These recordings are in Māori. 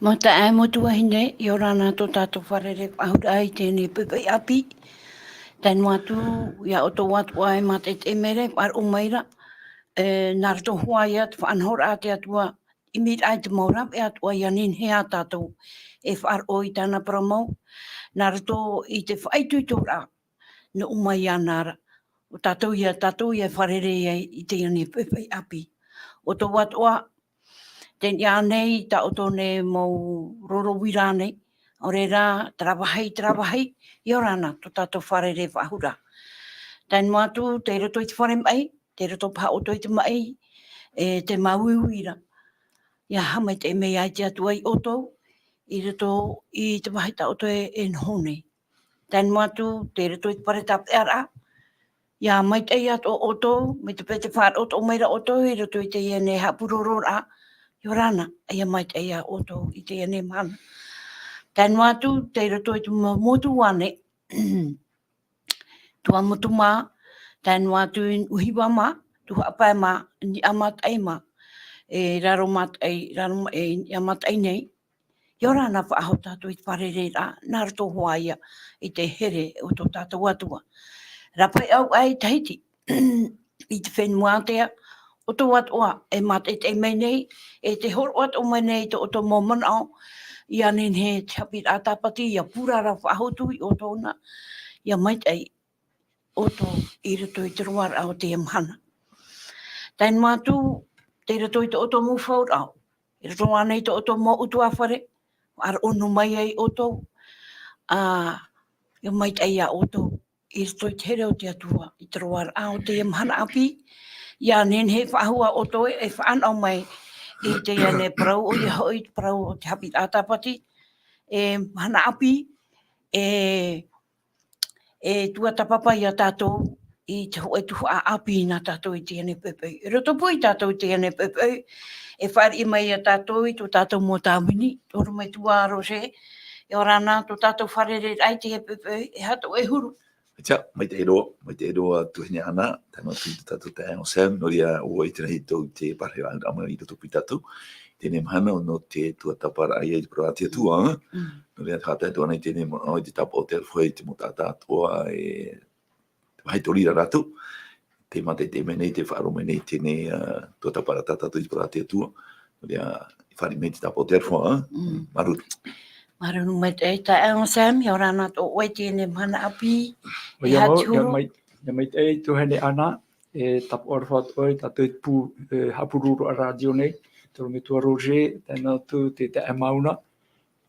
Mata ai motua hine, i ora nā tō tātou wharere ahura ai tēnei pepe api. Tēnu atu, ia o tō watu ai ma te te mere, par o maira, nā rato huai at, whanhora ate atua, i mit ai te maurap, e atua i anin hea tātou, e whar o i tāna paramau, nā rato i te whaitui tōra, na umai anara, o tātou ia wharere i te ane pepe api. O tō watua, ten ia nei ta o tōne mau roro wira nei, o re rā, trawahai, i orana, tō tātou wharere wahura. Tēn mātu, te roto i te whare mai, te roto pa o toi te mai, te maui wira. Ia hamai te mei ai te atua i oto, i roto i te wahi ta o toi e nhone. Tēn mātu, te roto i te pare tape ara, ia mai te ato o oto, me te pete whare oto o meira oto, i roto i te iene hapuroro rā, Yorana, ia mai te ia oto i te ane mana. Tēn watu, te roto i te motu wane, tua motu mā, tēn watu i uhiwa mā, tua apai mā, ni amat ai mā, e raro mat ai, i amat ai nei. Yorana whaaho tātou i te parere rā, nā rato hoaia i te here o tō tātou atua. Rapai au ai tahiti, i te whenua atea, o tō atua e mate te mei nei, e te horo at o mei nei te o tō momon au, i anen he te hapit a tāpati, ia pūrara whahotu i o tōna, ia mait ai o tō i rato i te roar au te amhana. Tēn mātu, te rato i te o tō mūwhaur au, i rato anei te o tō mō utu awhare, ar ono mai ai o tō, ia mait ai a o tō, i rato i te here o te atua, i te roar au te amhana api, ia nen he whahua o toi e whaan au mai i te ane parau o ia hoi parau o te hapit ātapati e hana api e tua tapapa i a tātou i te hoe tuhu a api nā tātou i te ane pepe. E roto pui tātou i te ane pepe e whari i mai a tātou i tō tātou mō tāwini tōru mai tua rose e orana tō tātou wharere ai te pepe e hato e huru. Tia, mai te eroa tuhine ana, tēnā tui te tātou te Angle Sam, no ria ua i tēnā hitou te parhe ama i roto pui tātou, tēnei mahana o no te tua tapara ai te pro atia tua, no ria tātai tōna i tēnei mo i te tapa o te alwhai te mo tātā tua e hai torira rātou, te mate te menei te whaaro menei tēnei tua tapara tātou i te pro atia tua, no ria i whari mei te tapa o te alwhai, maruru. Marunu mai te ta Angle Sam, i orana tō oe tēnei mana api, i haturu. Ia mai te tuhene ana, e tapu orwhat oi, tātou i pū hapururu a radio nei, tōru me tua Roger, tēnā tū te mauna,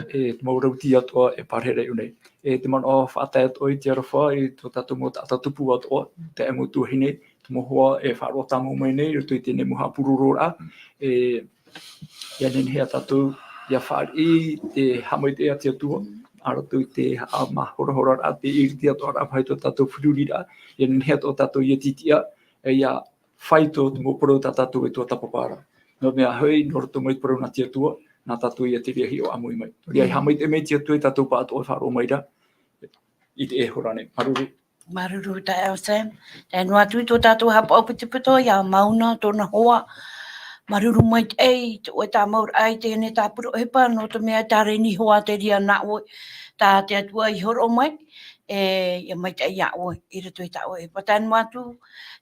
e te maurauti atoa e parhere unei. E te man o whaatai oi te arawha, i tō tātou mō tātupu atoa, te emo tuhine, te mohoa e whaarua tamu mai nei, rutu i tēnei mo hapururu a, ia nenhea tātou, ia whaari te hamoi te atia tua, aratu i te hora a te iriti ato ara pai tō tātou whirurira, ia nenhea tō tātou ia titia, ia whai tō te mōporo tā tātou e tō tapapara. No mea hui, no roto mai poro nā tia tua, nā tātou ia te rehi o amui mai. Ria hamoi te mei tia tua i tātou pāto o wharo maira, i te e horane. Maruru. Maruru ta Angle Sam, tēnu atu i tō tātou hapa o pito, ia mauna tōna hoa, maruru mai ei, te oe tā maur ai tēne tā puro hepa, no te mea tā reni hoa te ria nā oe, tā te atua i horo mai, ia mai te ia oe, i rato i tā oe hepa. Tēnu mātu,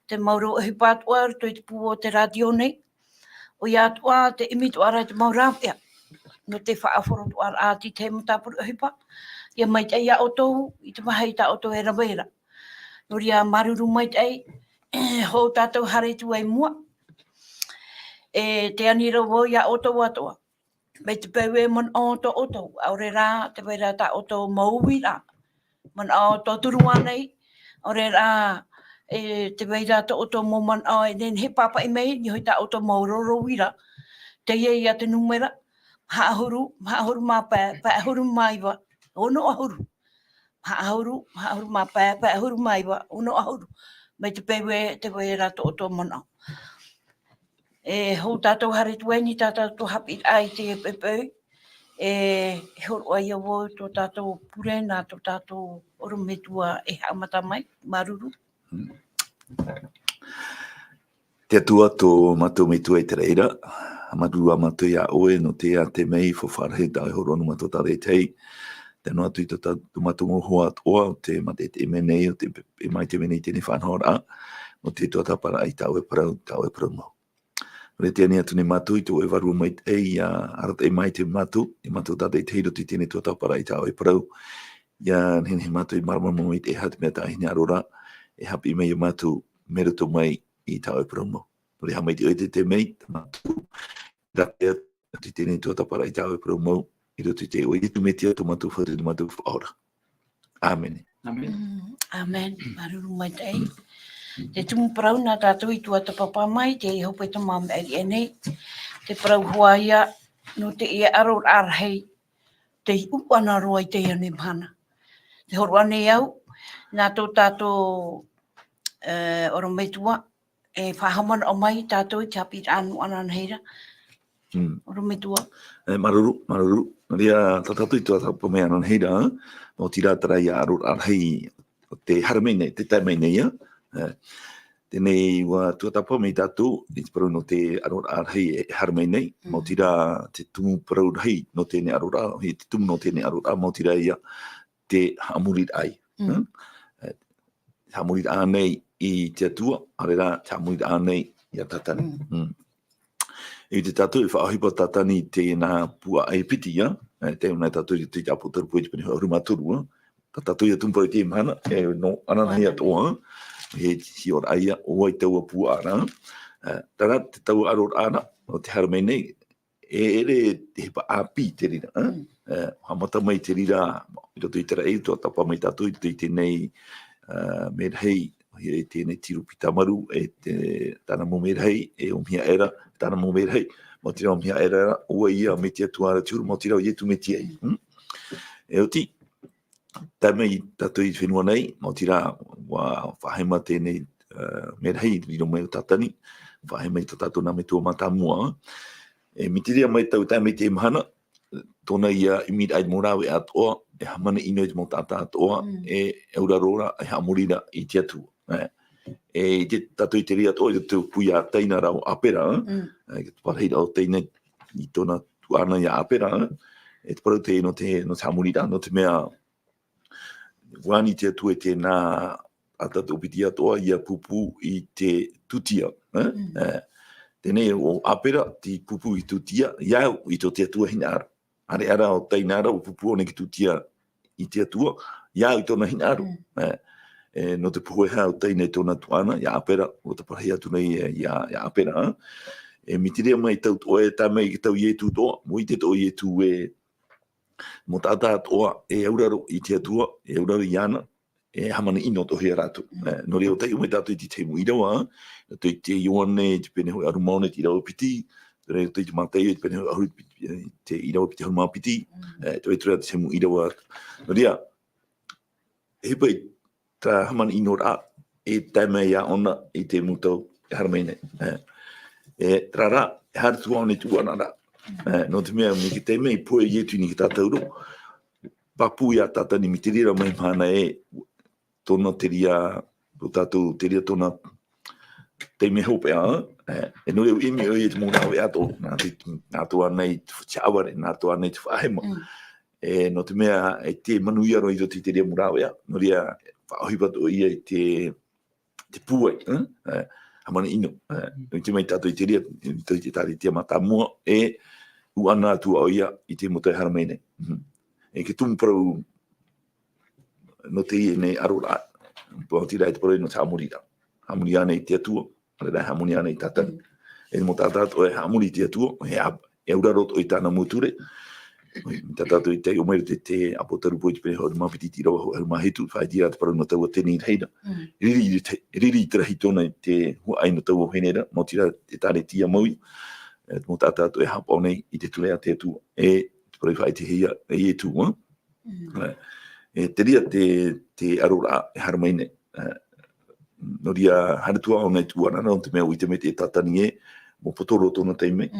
te mauro hepa atua, rato i te pū o te radio nei, o ia atua te imitu ara te maurau, ia, no te whaaforo tu ara ati te mo tā puro hepa, ia mai te ia o tōu, i te mahai tā o tō e rawera. No ria maruru mai te ei, hou tātou hare tu ai mua, te anira wo ia oto atoa. Me te pewe man o to oto, aure rā, te wera ta oto mauwi rā. Man o to turua nei, aure rā, te wera ta oto mo man o, nen he papa i mei, ni hoi ta oto mauroro wira. Te ia te numera, haahuru mā pē, pēahuru maiwa, ono ahuru. Haahuru mā pē, pēahuru maiwa, ono ahuru. Me te pewe, te wera ta oto man o. Hou tātou hare tueni tātou hapit ai te pepe, horo ai awo tō tātou pure nā tō tātou orometua e haamata mai, maruru. Te atua tō matou me tua i te reira, hamadua matoia oe no te a te mei fo wharehe tai horonu matota re tei. Tēnā tui tata tumatungo hoa atoa o te mate te menei o te mai te menei tēne whanhora o te tua tapara ai tau e parau mau. Re te ania tune matu i tō e waru mai ei a arat e mai te matu, i matu tata i teiro ti tēne tua tapara ai tau e parau. Ia nene matu i marama mai te hati mea tahi ni arora, e hapi mei o matu meruto mai i tau e parau mau. Re ha mai te oite te mei, te matu, ratea ti tēne tua tapara ai tau e parau mau. I roto te o i tu metia tu matu whare tu matu whaora. Amen. Amen. Amen. Maruru mai tei. Te tumu parau nā tātou i tua ta papa mai, te i hope ta mama eri enei. Te parau hoa ia, no te ia aror arhei, te i upana roa i te ane mhana. Te horu ane au, nā tō tātou oro metua, e whahamana o mai tātou i te hapi anu anan heira. Oro metua. Maruru. Ria tatatu i tua tapu mea anan heira, no tira tara ia aror arhei o te haramene, te taimene ia. Tēnei wa tua tapu mei tātou, i te parau no te aror arhei e haramene, mo tira te tumu parau rei no tēne aror arhei, te tumu no tēne aror arhei, mo tira ia te hamurit ai. Hamurit anei i te atua, arera te hamurit anei i a tatani. I te tātou i whaahipa tatani tēnā pua ai piti, te unai tātou i te apu taru pui te pene hurumatoru, ta tātou i a tumpau i te imahana, e no ananai atoa, he hior aia o ai taua pua ara. Tara te tau aror ara, o te haramene, e ere te hepa api te rira. Hamata mai te rira, i roto i tera e, tua tapa mai tātou i tēnei merhei, e tēnei tiru pitamaru, e te tāna mo merhei, e o mia era, tāna mo merhei, mo tira o mia era, ua ia me te atuara tiuru, mo tira o ietu me tia i. E o ti, tāmei tātou i whenua nei, mo tira wa whahema tēnei merhei, riro mai o tātani, whahema i tātou nā me tua mata mua. E mitiria mai tau tāmei te imahana, tōna ia imid ai morawe atoa, e hamana ino i te mo tāta atoa, e eurarora, e hamurira i te atua. E te tātou i te ria atoa, i te pui a teina rau apera, e te parheira o teina i tōna tuana i a apera, e te parau te no te hamurira, no te mea wani te atua e te nā atatou piti atoa, i a pupu i te tutia. Tēnei o apera, ti pupu i tutia, iau i tō te atua hina ara. Are ara o teina ara o pupu o neki tutia i te atua, iau i tōna hina aru. No te puhu e hao teina i tōna tuana, ia apera, o te parhei atu nei ia apera. E mitirea mai tau toa e tāmei ki tau ietu toa, mo i te tō ietu e mo tātā toa e auraro i te atua, e auraro i ana, e hamana ino tohi a rātu. No reo tei umei tātou i te teimu irawa, no te te ioane, te pene hoi arumaone te irawa piti, reo te matei te pene hoi te irawa piti harumau piti, te tura te teimu irawa. No rea, he pai tā hamana ino rā, e taimei a ona i te mutau e haramene. E trara, e haratua ane tuana rā. No te mea, mi ki teimei poe ietu ni ki tātauro, papu ia tātani mi te rira mai mana e tōna te ria, o tātou te ria tōna teime hope a, e no reo imi o i te mōna au e ato, nā toa nei te whaaware, nā toa nei te whaahema. E no te mea, e te manu iaro i roti te ria mōna au e a, no ria whaahipato ia i te puai, hamana ino. I te mai tātou i te ria, i te tāri tia mata mua, e uana atua o ia i te motai haramene. E ke tumparau no te ie nei arora, po tira e te paroi no te hamurira. Hamuri ane i te atua, ale hamuri ane i tātani. E mo tātātou e hamuri te atua, e auraroto i tāna muture. Tātātou i te o mere te apotaru po i te pene hau mapiti tira wa hau mahitu, whai tira te parau no taua tēnei reira. Riri tira hitona i te hua ai no taua whenera, mo tira te tāre tia maui, mo tātātou e hapau nei i te tulea te atua. E te parau whai te hia e e tu, e te ria te arora e haramaine. No ria haratua o nei tuana, no te mea ui te me te tatani e, mo potoro tōna teime.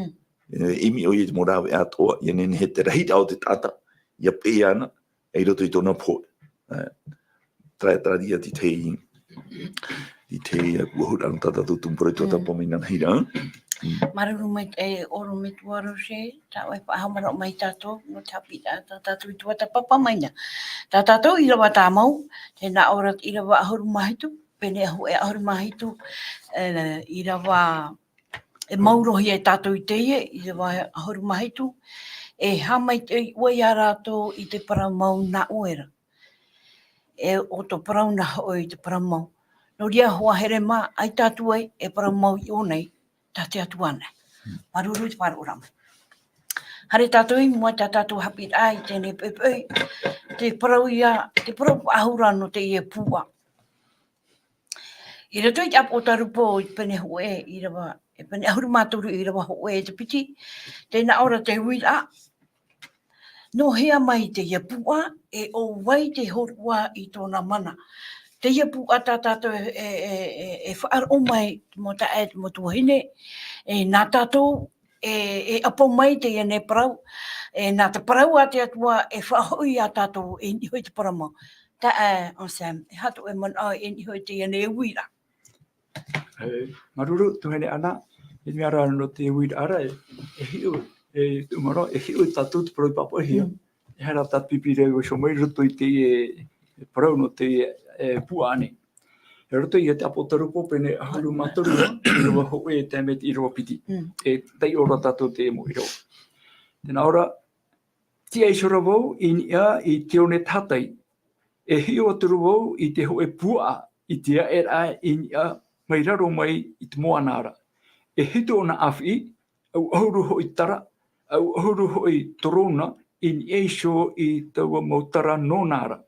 Imi o i te morawe atoa, i nene he te rahita o te tata, ia pe ana, e roto i tōna pō. Traia ti te kuahura no tata tu tumpore tō tapa mai nana hira. Maruru mai e oro me tuaro se, ta wai pa hamara mai tato, no tapi tato i tua papa maina. Ta tato i rawa tā mau, te na ora i rawa ahuru mahitu, pene ahu e ahuru mahitu, i rawa e maurohi e tato i teie, i rawa ahuru mahitu, e hamai te ua i arato i te parau mau na uera. E o to parau na o i te parau mau. No ria hoa here ma, ai tātu ai, e parau mau i o nei, tā te atu ana. Maruru i te paru rama. Hare tātou i mua tā tātou hapit ai, tēnei pepei, te parau ahura no te ia pua. I rato i te apo tarupo i pene hoe, i rawa, e pene ahuru māturu i rawa hoe te piti, tēnā ora te huira, no hea mai te ia pua, e o wai te horua i tōna mana. Te ia pua tā tātou e whaaro mai mo ta e mo tuahine, e nā tātou e apo mai te ia ne parau, e nā te parau a te atua e whahoi a tātou e ni hoi te parama. Ta e, o Sam, e hatu e man ai e ni hoi te ia ne uira. Maruru, tuhene ana, e mi ara no te uira ara e hiu, e umaro, e hiu tātou te parau papo hia. E hara tā pipire o shomai ruto i te parau no te puane. E roto i te apo tarupo pene ahuru mataru i rawa hoe e tēmeti i rawa piti. E tei ora tātou te emo i rawa. Tēnā ora, tia i sora wau i nia i te one tātai. E hio aturu wau i te hoe pua i te aera i nia mai raro mai i te moanara. E hito ona awhi, au ahuru hoi tara, au ahuru hoi torona i nia iso i taua mautara nonara.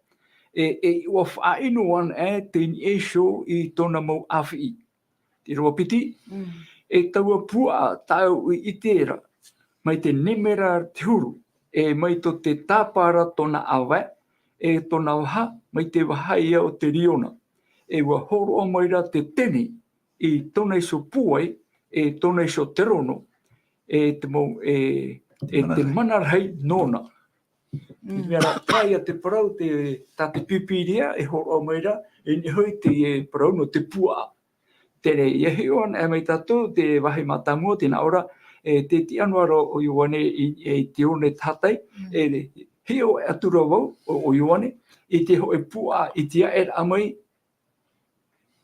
E ua whainu an te iesho i tona mau awhi. Te roa piti, e taua pua tau i itera, mai te nemera te huru, e mai to te tāpara tona awa, e tona waha, mai te wahaia o te riona. E ua horo o maira te tene, i tona iso puai, e tona iso terono, e te mau, te manarhei nona. Mera kai a te parau tā te pipiria e horo maira e ni hoi te parau no te pua. Tere i heo ana e mai tātou te wahi matamua tēnā ora te tianuara o Ioane i te one tātai e heo e atura wau o Ioane i te hoi pua i te aer amai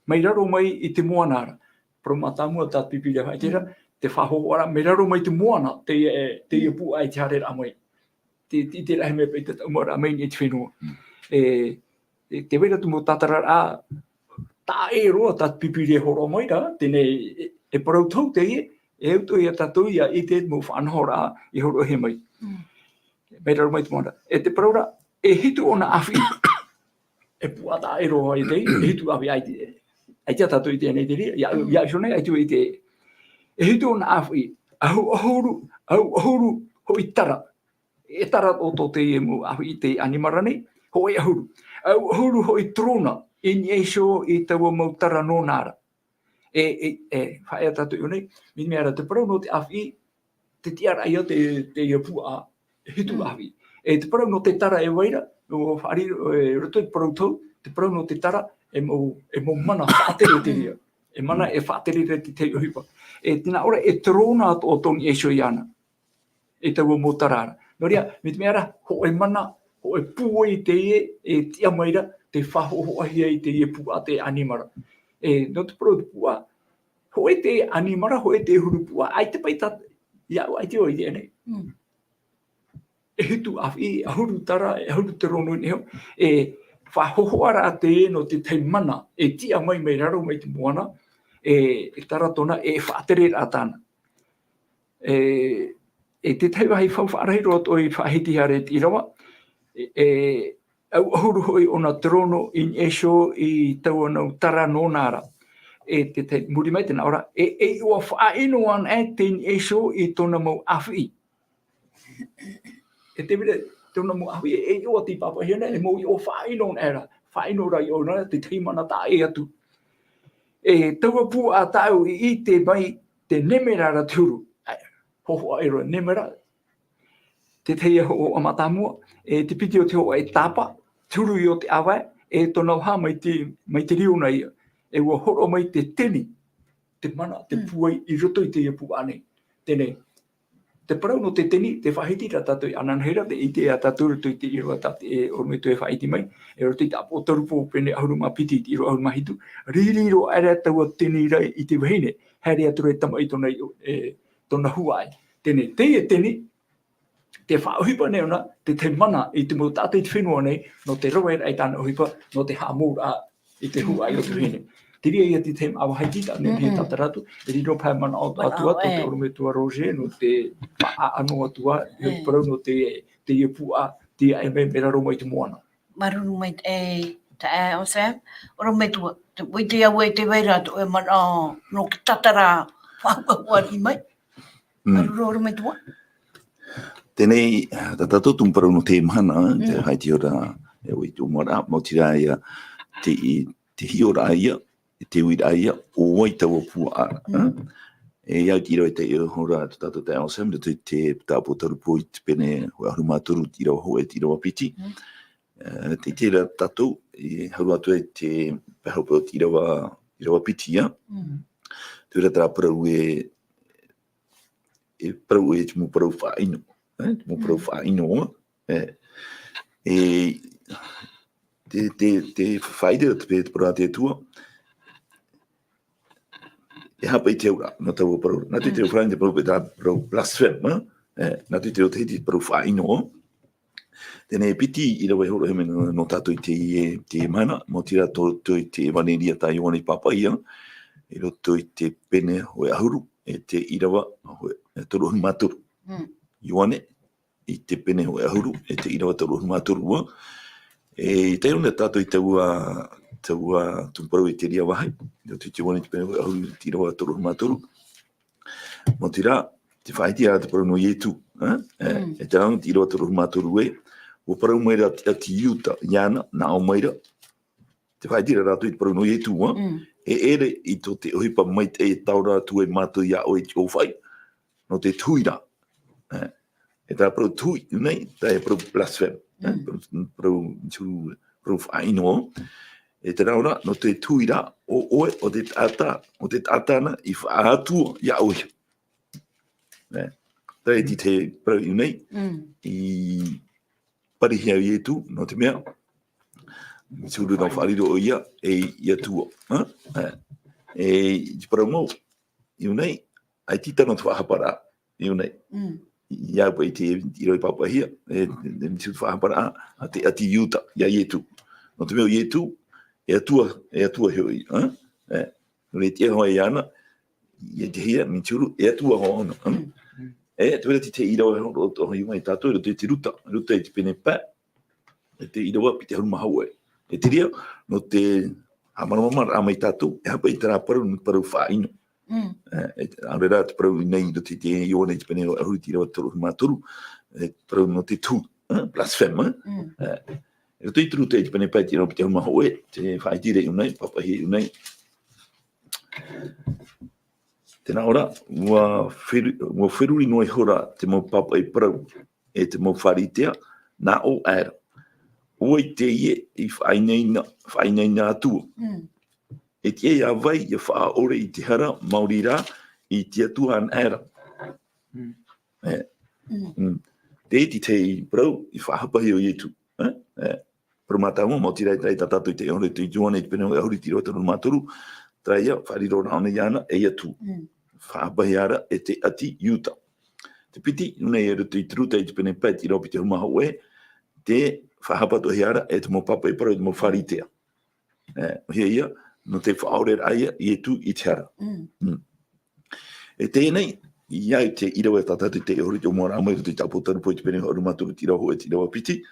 mai raro mai i te moanara. Pro matamua tā pipiria hai tera te whahoara mai raro mai te moana te ia pua i te harer amai. Te rahi me pei te umara mai ni te whenua. Te wera tu mo tātara a tā e roa tā pipiri e horo mai ra, tēnei e parau tau te e auto i a tātou i te mo whanhora i horo he mai. Mai raro mai te moana. E te parau ra, e hitu ona awhi, e pua tā e roa i te, e hitu awhi ai te tātou i tēnei te ria, ia shone ai tu i te. E hitu ona awhi, au ahuru hoi tara, e tara o tō te emu ahu i te animarane, hoi ahuru. Au ahuru hoi trona, i niesho i taua mautara nonara. Whaea tātou i nei, mi mea te parau no te awhi, te tiara ia te iapua hitu awhi. E te parau no te tara e waira, o whaari roto i parau tau, te parau no te tara e mo mana whaatere te ria. E mana e whaatere te te uhipa. E tina ora e trona o tō niesho i ana, e taua mautarara. Noria, me te meara, ho e mana, ho e pua i te e tia maira, te whaho hoahia i te pua te animara. No te pro te pua, ho e te animara, ho e te huru pua, ai te paita, iau, ai te oi te ene. E hitu awhi, a huru tara, e huru te rono i neo, e whahohoara a te no te teimana, e tia mai raro mai te moana, e tara tona, e whaatere a tāna. E te taiwahi whawhaarei roa toi whahiti hare i rawa, au ahuru hoi ona trono in esho i taua nau tara nonara. E te muri mai tēnā ora, e ua whaino an te in esho i tona mau awhi. E te vire, tona mau awhi, e ua ti papa hiana, e mau i o whaino an era, whaino rai o nara, te teimana tā e atu. E taua pu a tau i te mai, te nemerara turu. Hoho aero nemera, te teia ho o matamua, e te piti o te hoa e tāpa, turu i o te awa, e tona ha mai te riona ia, e ua horo mai te teni, te mana, te puai, I roto I te ia pu ane. Tēnei, te parau no te teni, te whahiti ra tātou I ananheira, te I te a tātou roto I te iro a tātou e orme tu e whahiti mai, e roto I te apo tarupo pene ahuruma piti I iro ahuruma hitu, riri ro aere taua teni rai I te wahine, haere ature tama I tona tona huai. Tēnei, te teni, te whaohipa nei ona, te mana I te mo tātou I te whenua nei, no te roer ai tāna ohipa, no te haamura I te huai o te wahine. Te ria ia te tem awa haitita, ne pia tataratu, e riro pai mana o atua, to te orome tua Roger, no te paa ano atua, e parau no te ia pua, te ia e me raro mai te moana. Marunu mai te o Sam, orome tua, te wai te awa I te weira, to e mana, no ki tatara, whakawari mai. Maruru orome tua. Tēnei, tātou tumparau no te mana, te haiti ora, e oi tu mora, mo tira ia, te hiora ia, te uira ia, o wai taua pua ara. E iau tira i te hora, tātou te awesam, te tāpo tarupo I te pene, hoi ahu māturu, tira o hoe, tira o piti. Te tira tātou, I haru atu e te pehaupo tira wa piti ia. Tura tā parau e parau e te mu parau whaino. Mo parau whaino. Te whaide te parau te tua. E hapa I te ura, no tau parau. Nā te teo whaine parau pe tā parau blaspheme. Nā te teo te hiti parau whaino. Tēnei piti I rawa horo heme no tātou I te mana. Mo tira tō I te waneria tā iwana I papa ia. I roto I te pene hoi ahuru. E te irawa hoi toru hunu māturu. Iwane, I te pene hoi ahuru, e te irawa toru hunu māturu. E te runa tātou I taua tumparau I te ria wahai. I roto I te wane te pene hoi ahuru, te irawa toru hunu māturu. Mo tira, te whaiti a te parau no ietu. E te ranga te irawa toru hunu māturu e. O parau maira a ti iuta, iana, na o maira. Te whaiti a rātou I te parau no ietu. E ere I tō te ohipa mai te taura tu e mātou ia o I te owhai, no te tuira. E tā parau tui, nei, tā e parau blaspheme. Parau whaino. E te raura, no te tuira o oe o te tātana I whaatua ia oia. Tā e te parau nei, I parihia I etu, no te mea, Suru no whaariro o ia, ia tua. E te parau mau, iu nei, ai titano te whahapara, iu nei. Iau pa I te iroi papahia, e te whahapara, a te iuta, ia ietu. No te meo ietu, e atua hioi. Nore te hoa I ana, ia te hia, mi turu, e atua hoa ona. E tuera te irawa o hiunga I tātou, te ruta I te pene pā, e te irawa pi te haru mahau e. E te ria, no te hamanamamara a mai tātou, e hapa I te rā parau whaino. Aurera te parau nei no te ione te pene ahuri tira wa toru māturu, parau no te tū, blaspheme. E roto I turu te pene pai tira o te haru mahau e, te whaitire I unai, papahi I unai. Tēnā ora, ua wheruri noi hora te mau papa I parau, e te mau wharitea, nā o aera. Oi te ie I whainaina atua. E te ia vai ia wha ore I te hara Māori rā I te atua an aera. Te te parau I whahapahi o ietu. Parau mātaunga, mō tirai tai tātātou I te eore te juane I te pene o ahuri tiro tanu mātoru, trai ia whariro raone iana e atu. Whahapahi ara e te ati iuta. Te piti, nei e rutu I truta I te pene pai tiro pi te humaha oe, te whahapato hiara e te mo papa I parau I te mo wharitea. Hia ia, no te whaore aia I e tu I te hara. E tēnei, iau te irawa tātatu te hori te o mora amai te tapotaru po I te pene horu maturu tira hoa te irawa piti,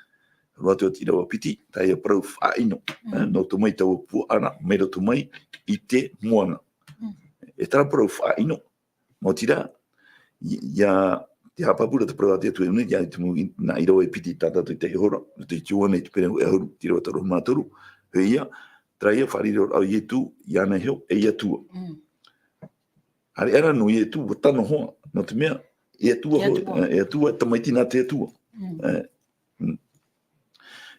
Ratu tira wa piti, tai e parau whaino. No tu mai tau pu ana, mera tu mai I te moana. E tara parau whaino, mo tira, ia te hapapura te parau atea tue une, ia te mu na irawa e piti tātatu te hora, te tuone te pene e horu, tira wa taru maturu, he ia, traia whariro au I tu, iana heo, e ia tua. Are era no I tu, watano hoa, no te mea, e tua, tamaitina te tua.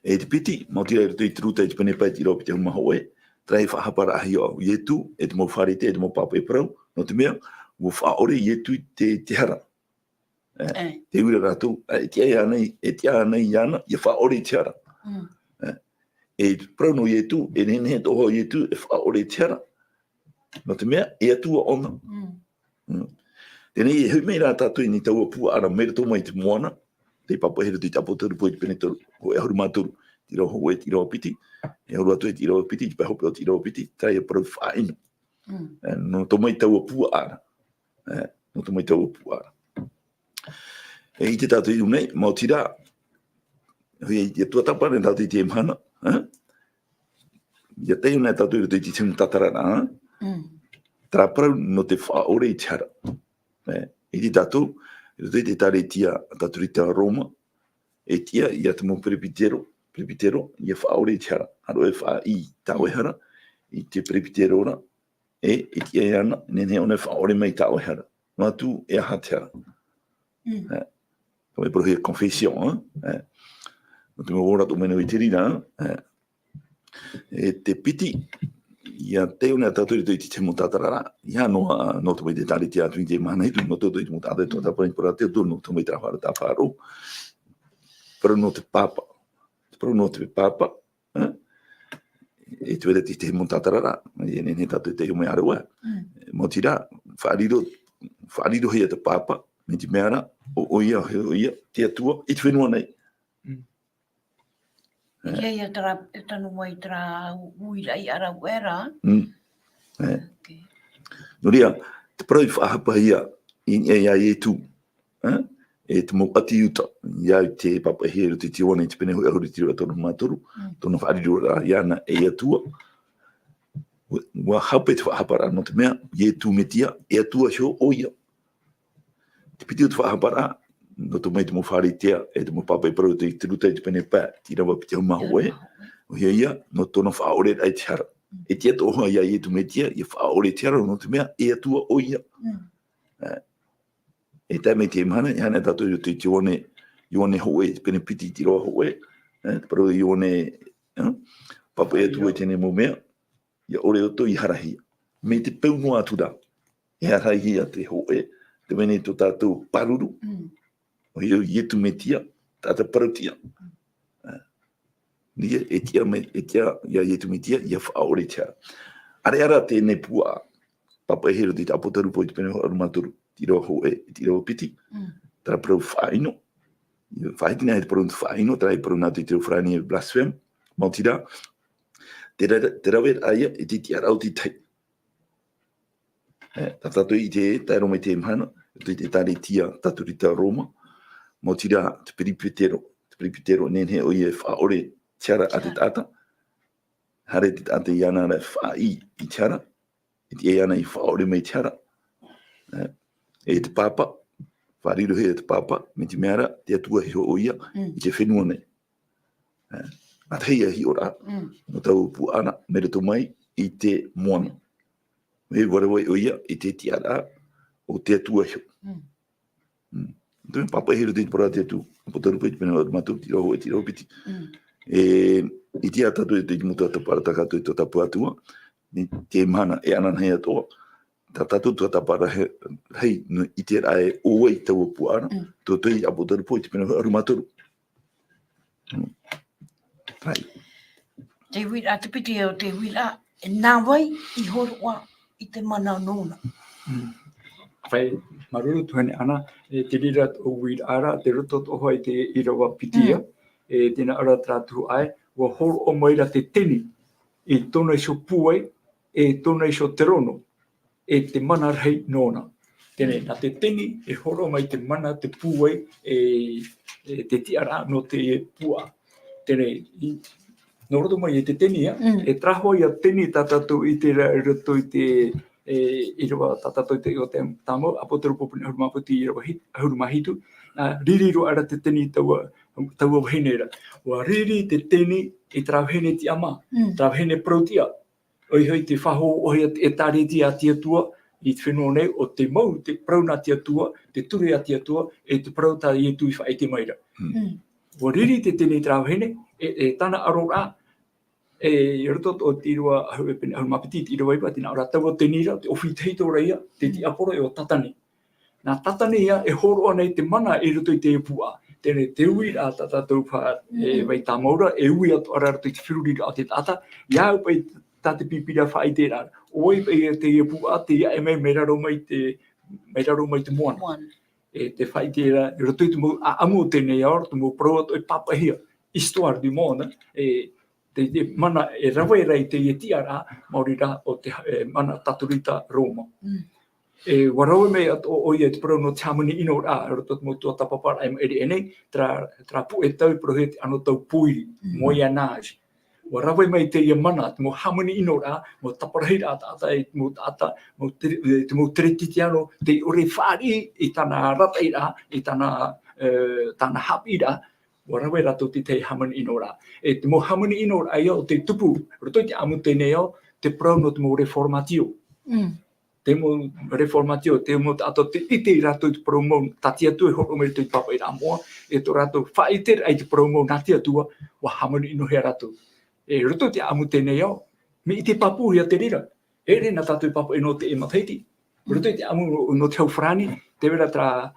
E te piti, mo tira I te truta I te pene pai tira o pite humaha oe, trai whahapara ahi o ietu, e te mo wharete, e te mo papa e parau, no te mea, wo whaore ietu te hara. Te ura rātou, e tia anei iana, ia whaore te hara. E parau no ietu, e nene toho ietu, e whaore te hara. No te mea, e atua ona. Tēnei, e hui mei rā tātou i ni taua pua ara, mera tō mai te moana, te papa hera te tapotaru, po i te penetoru, ko e ahuru mātoru, tira ho e tira o piti, e ahuru atu e tira o piti, te hope o tira o piti, trai e parau whaino. No tō mai taua pua ara. No tō mai taua pua ara. E i te tātou i unei, mau tira, hui e tua tapa, ne tātou i te emhana, ia te unei tātou i te timu tatarana, tara parau no te whaore i te hara. I te tātou, i te tare tia tātou i te Roma, e tia i atu mo Presbitero, ia whaore i te hara. Haro e wha i tāo e hara, i te Presbitero ora, e tia e ana, nene one whaore mai tāo e hara. No atu e aha te hara. Ko e prohe confession, no te mo ora tō mena i te rina, e te piti, ia te una tātou i te mo tātarara, ia no te mai te tari te atu i te mana hitu, no tōtou i te mo tātou i tō tāpani pora te tō, no te mai tāwhara tāwharo, pero no te papa, e tu ere te mo tātarara, e nene tātou te ume araua, mo tira, whaariro hea te papa, me te meara, o ia, te atua, i te whenua nei. Ia tanu mai tra uira i ara wera. No ria, te parau i whaahapa ia, ia e tu, e te mo ati uta, ia te papa hea te tiwana i te pene hoi ahuri tira tono mātoru, tono whaariro ra iana e atua, wa hapa te whaahapara no te mea, e tu metia, e atua heo o ia. Te piti o te whaahapara, no te mai te mo whaaritea, e te mo papa i parau te ruta i te pene pā, tira wa piti hau maho e, o ia, no tono whaore ai te hara. E tia toha ia e tu metia, i whaore te hara, no te mea, e atua o ia. E tai mei te imhana, i hana tātou i te ione hoe, te pene piti tira o hoe, te parau i ione, papa e atua i tene mo mea, i ore oto i harahia. Me te peu noa atura, e harahia te hoe, te mene to tātou paruru, o hiu ietu me tia, tāta parautia. Nia, e tia, ia ietu me tia, ia whaore tia. Are ara tēnei pua, papa e hero te tapotaru po i te pene ho arumaturu, tira o hoe, tira o piti, tara parau whaino, whaitina he te parau whaino, tara i parau nātu i te whrani e blaspheme, mau tira, te rawe aia, e te tia rau ti tai. Tātou i te tairo mai te mhana, te tari tia taturita Roma, mo tira te Presbitero nene o ie whaore tiara a te tata, hare te tata i ana rai whai i tiara, e te e ana i whaore mai tiara, e te papa, whariro he te papa, me te meara, te atua heo o ia, i te whenua nei. A teia hi ora, no tau pu ana, mere to mai, i te moana. Me warawai o ia, i te tiara, o te atua heo. Então, papa hero te para te tu, potaru pe pena matu tira ho tira piti. E tia tatu te muta te para taka tu ta puatua, ni te mana e ana hea to. Tatu tu ta para hei no ite ai o e tau puana, to te a potaru pe pena matu. Pai. Te wira te piti o te wira, nā wai i horoa i te mana nona. Whai maruru tuhane ana, te rira o wira ara, te roto tohoi te irawa pitia, tēnā ara trātu ai, wa horo o maira te teni, e tōna iso puai, e tōna iso te rono, e te mana rei nōna. Tēnei, nā te teni, e horo mai te mana te puai, te tiara no te pua. Tēnei, no roto mai e te teni, e traho ia teni tātatu i te roto i te irawa tātatu i te o te tāmo, apotaru popuni ahurumaputi irawa ahurumahitu, ririro ara te teni taua wahinera. Wa riri te teni e trauhene ti ama, trauhene prautia. Oi hoi te whaho ohi e tāre tia tua, i te whenua nei o te mau, te prauna tia tua, te ture a tia tua, e te prauta i tu i whae te maira. Wa riri te teni trauhene, e tana aro rā, E roto o tirua au pene au mapiti tirua ipa tina ora tau te nira te ofi teito reia te ti aporo e o tatani. Na tatani ia e horo ana i te mana e roto i te pua. Tene te ui a tata tau pa e vai tā maura e ui atu ara roto i te whirurira o te tata. Ia au pai tate pipira whai te rara. Oi pai te e pua te ia e mai meiraro mai te moana. E te whai te rara roto i te mo a amu tēnei aora te mo proa to e papahia. Histoire du monde. Te mana e rawe rei te e tiara mauri rā o te mana taturita Roma. E warawe mei ato o ia te parau no te hamani ino rā, roto te motua tapapara e eri enei, tra pu e tau pro he te ano tau puiri, moianage. Warawe mei te ia mana, te mo hamani ino rā, mo taparahi rā tata, mo tata, te mo teretiti ano, te ore whāri i tana rata i rā, i tana hapi rā, warawe rato te hamani ino rā. E te mo hamani ino rā ia o te tupu, roto i te amu tēnei au, te parau no te mo reformatio. Te mo reformatio, te mo ato te ite i rato i te parau mau, tati atu e horo mei te papa i rā moa, e to rato whaiter ai te parau mau nati atua, wa hamani ino hea rato. E roto te amu tēnei au, me i te papu hea te rira, e re na tatu papa ino te e mataiti. Roto i te amu no te haufrani, te wera tra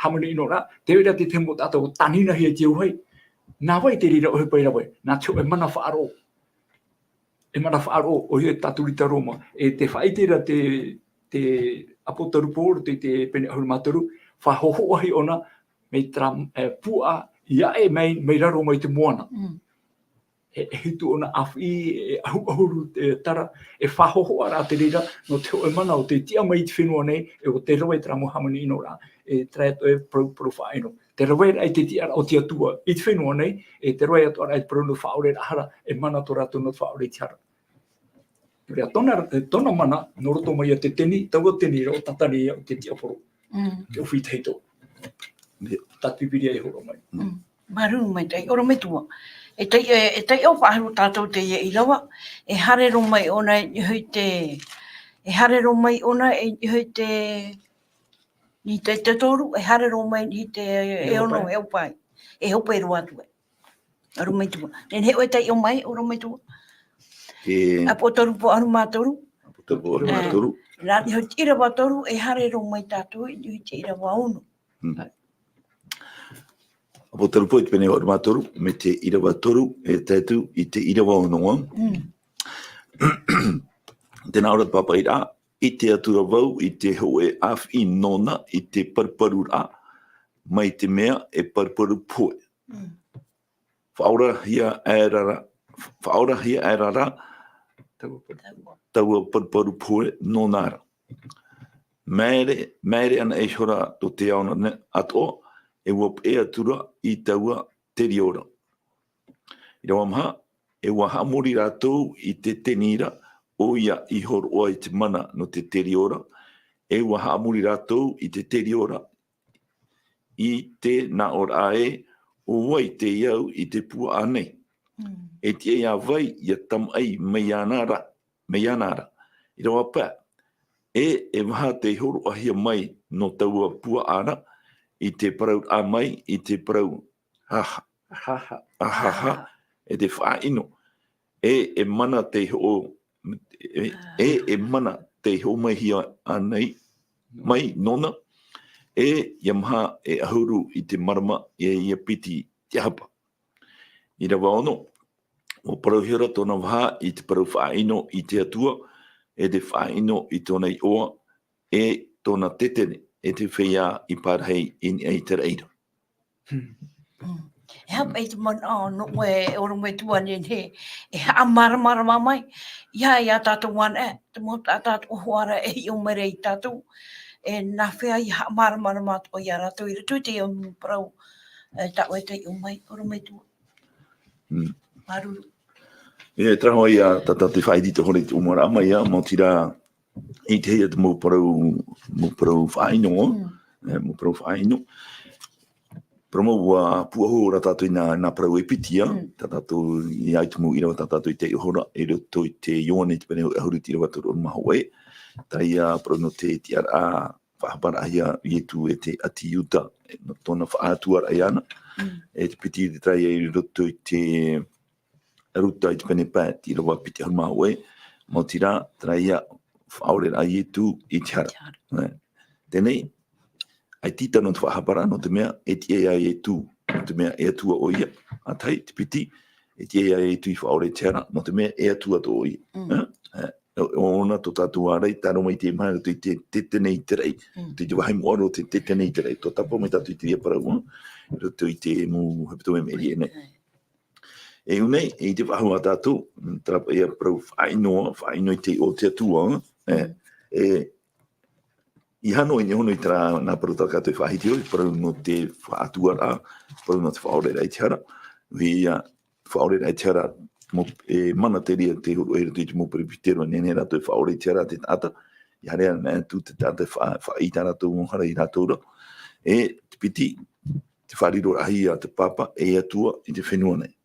hamani ino rā, te wera te tempo ato tanina hea te uhay. Nā wai te rira o he pai rawe, nā teo e mana whaaro. E mana whaaro o he taturita Roma. E te whaitera te apotarupo, te pene ahurumataru, whahoho ahi ona, mei tra pua, ia e mei raro mai te moana. E hitu ona awhi, e ahuru te tara, e whahoho ara te rira, no teo e mana o te tia mai te whenua nei, e o te rawe tra mohamani ino rā, e traeto e pro-whaino. Te rawe ai te tia o te atua, i te whenua nei, e te rawe atu ara i te prono whaore rahara, e mana to rato no whaore te hara. Rea tona mana, no roto mai a te teni, taua teni o tatani o te tia poro. Te uwhi teito. Tatupiria e horo mai. Maru mai tai, oro me tua. E tai au whaharu tātou te ia i lawa, e harero mai ona i hui te, e harero mai ona i hui te, ni te toru, e harero mai i te e ono e upai. E hope e rua tua. Oro me tua. Nen he oi tai o mai, oro me tua. Apo toru po aru mātoru. Apo toru po aru mātoru. Rā ni hoi tira watoru, e harero mai tātou i hui te ira waunu. Apo toru po i te pene o aru mātoru, me te ira watoru, e tētu i te ira waunonga. Tēnā ora papa i rā, i te atura wau, i te hoe awhi nona, i te parparu rā, mai te mea e parparu poe. Whaora hia e rara, taua parparu poe nonara. Mere ana e hora to te aona ato, e wap e atura i taua teri ora. I rawa maha, e waha mori rātou i te tenira, o ia i horo oa i te mana no te teri ora, e waha mori rātou i te teri ora, i te na ora ae, o wai te iau i te pua anei. E te ea vai i a tam ai meianara. I rawa pā, e waha te horo ahia mai no taua pua ana, i te parau a mai, i te parau ahaha, e te whaino. E mana te ho, e mana te ho mai hia anei, mai nona, e yamaha e ahuru i te marama e ia piti te hapa. I rawa ono, o parauhira tōna waha i te parau whaino i te atua, e te whaino i tōna i oa, e tōna tetene, e te whea i parhei in ei te reira. E hapa i te mana, no e oro me tua ni he, e ha maramara mai, ia tātou wana e, te mo tātou hoara e i o mere i tātou, e nā whea i ha maramara mātua i a rātou, i rato te o parau, tātou e te i o mai, oro me tua. Maru. E traho i a tata te whaidi te hore te umara ama ia, mo tira i te hea te mo parau whaino, mo parau whaino. Promo wa puaho ora tātou i nā parau e pitia, tātou i aitumu i rawa tātou i te ihora, e roto i te ioane te pene ahuru ti rawa toro maho e, tai a parau no te ara whahapara ahia i etu e te ati iuta, no tōna whaatuara ai ana, e te piti te tai e roto i te ruta I te pene pā, tira wa pite hau mahu e, mo tira, traia, whaore a I tu I te hara. Tēnei, ai tita no te whahapara no te mea, e te ea I tu, no te mea e tua o ia, a tai, te piti, e te ea I tu I whaore te hara, no te mea e tua to o ia. Ona to tātou arei, tāro mai te mai, te tenei te rei, te wahai moaro te tenei te rei, to tapo mai tātou I te rea parau, roto I te mu hapito e meri e nei. E unei, e te wahua tātou, trapa ia parau whainoa I te o te atua, I hano I nehono I tera nā paru tā kātou whahiti oi, parau no te whaatua rā, parau no te whaore rei te hara, ia whaore rei te hara, e mana te ria te huru e rutu I te mopere pitero nene rato e whaore te hara te tata, I harea nā tu te tata whaita rato mohara I rato ura, e te piti, te whariro ahi a te papa, e atua I te whenua nei.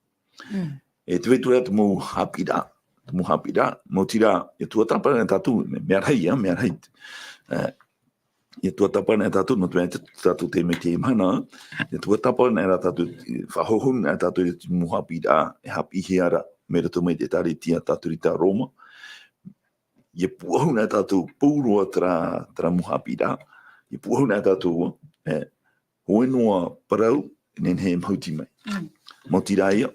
E te vetu rea te mou hapira, mo tira, e tua tapana e tatu, mea rei, e tua tapana e tatu, no te mea tatu te me te imana, e tua tapana e tatu, whahohun e tatu I te mou hapira, e hapi hiara, me rato mai te tari tia tatu I tā Roma, e puahun e tatu pūrua tra mou hapira, e puahun e tatu, hoenoa parau, nen he mhauti mai. Mo tira ia,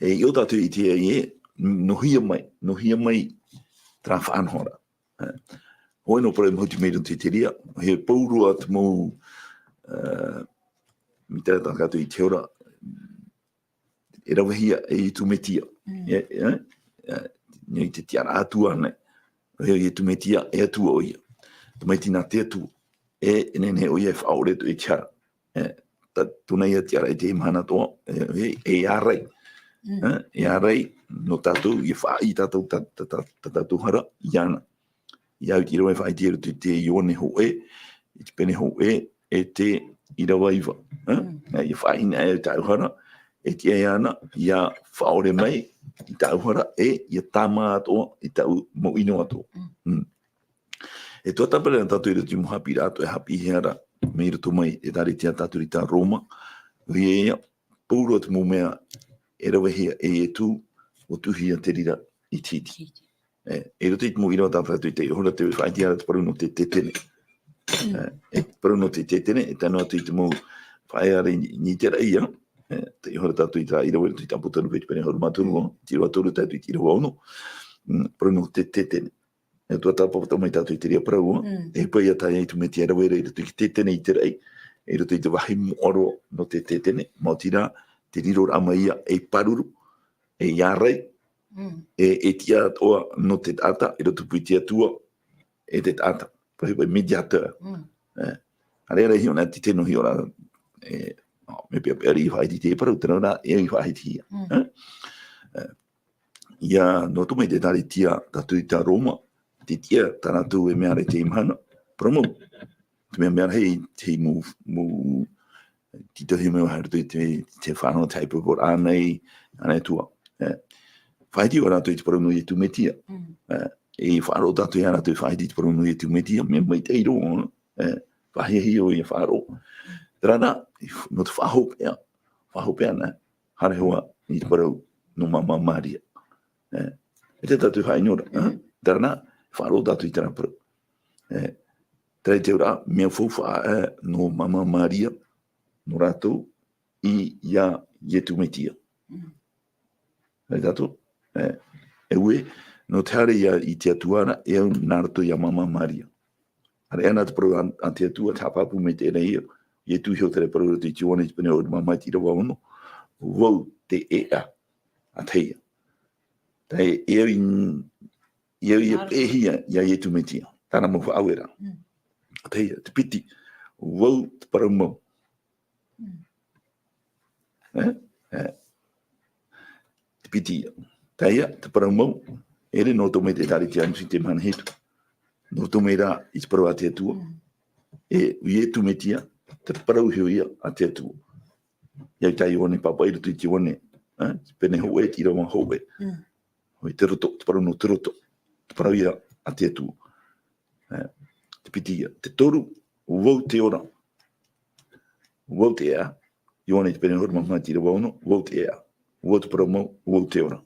e I o tatu I te e, nohia mai tra whaanhora. Hoeno parau mhauti mai runti te ria, he pūrua te mou, mi tera tā kato I te ora, e rawahia e I tumetia. Nei te tiara atua nei. E tumetia e atua o ia. Tumetina te atua. E nene o ia e whaore tu e tiara. Tuna ia tiara e te imahana toa. E arei. E arei no tātou I whai tātou tātou hara iana. Iau ti rawa e whai tira tu te ione ho e. I te pene ho e te I rawa iwa. I whai na e tāu hara. E te ana, ia whaore mai, I tāu hara, ia tāma atoa, I tāu mo ino atoa. E tua tapere na tātou I rutu mo hapi rātou, e hapi heara, me rutu mai, e tari tia tātou I tā Roma, ia, pūrua te mo mea, e rawahia, e tū, o tuhia te rira I titi. E rutu I te mo ino tātou I te hora te whaitia te paru no te tetene. E paru no te tetene, e tano atu I te mo whaiare ni te raia, te hora tātou I tā irawa I tāputanu pēti pēne hora mātunu, tiro aturu tātou I tirawa ono, paruno te tetene. E tua tāpapata mai tātou I te ria parau, e pai a tāia I tu me te arawa e rutu I tetene I te rei, e rutu I te wahi moaro no te tetene, mau tira, te riro ramaia e paruru, e iarei, e tia toa no te tata, e rutu pui tia tua, e te tata, pai pai mediateur. Arera hi ona te teno hi ora, me pia peri I te parau, tena ora e I whai tia. Ia, no tu mai te tari tia tatu I tā Roma, te tia taratu e mea re te imahana, promo, te mea hei te mu tito hi mea harutu te whanau taipu por anei tua. Whai tia ora tu I te parau nui tu me tia. E wharo tatu I ana tu whai tia te parau nui tu me tia, me mai te iro, whai hi o I wharo. Rana, no te whahopea na, hare hoa I te parau no mama Maria. E te tatu hai nora, rana, wharo tatu I tera parau. Trai te ura, mea fōwha no mama Maria, no rato, I ia ietu metia. Rei tatu, e ue, no te hare ia I te atuara, e au narato ia mama Maria. Hare ana te parau an te atua, te hapapu me te ere ia, Ie tu hio tere paru te tiwane te pene o mamai tira wa ono, wau te ea, a teia. Tei eo I pehia ia ie tu metia, tāna mo whaawera. A teia, te piti, wau te parau mau. Te piti ia. Teia, te parau mau, ere no tome te tari te anu si te manhetu. No tome rā I te parau a te atua, e ie tu metia, te parau hio ia a te atua. Iau tai one papa I rutu I te one, pene ho e tira wa ho e. Hoi te roto, te parau no te roto, te parau ia a te atua. Te piti ia, te toru, wau te ora, wau te ea, I one te pene hori mamai tira wa ono, wau te ea. o outro para o te ora.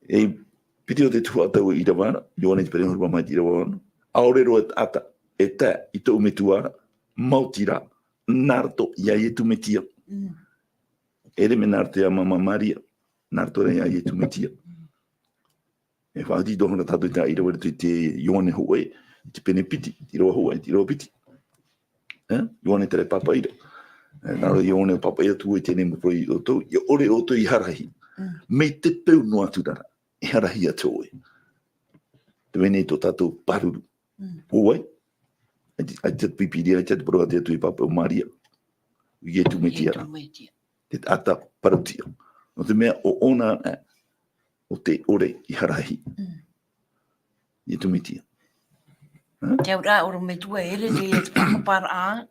E piti o te tua tau I rawara, Iona te pere hurma mai te rawara, aorero ata, e te I tau me tuara, mautira, narto, ia e tu metia. Ere me narte a mama Maria, narto ia e tu metia. E whaati dohona tatu I ta I rawara te Ione hoe, te pene piti, I rawa hoe, I rawa piti. Ione tere papa ira. Naro Ione papa ira tu e tene mo pro I oto, I ore oto I harahi. Me te peu no aturara, I harahi a toe. Te wene to tato paruru. Oai, ai te pipiri, ai te pro te tu I papa o Maria. I e tu metiara. Te ata parutia. No te mea o ona o te ore I harahi. I tu metia. Te ora oro me tua ere te whakapara a,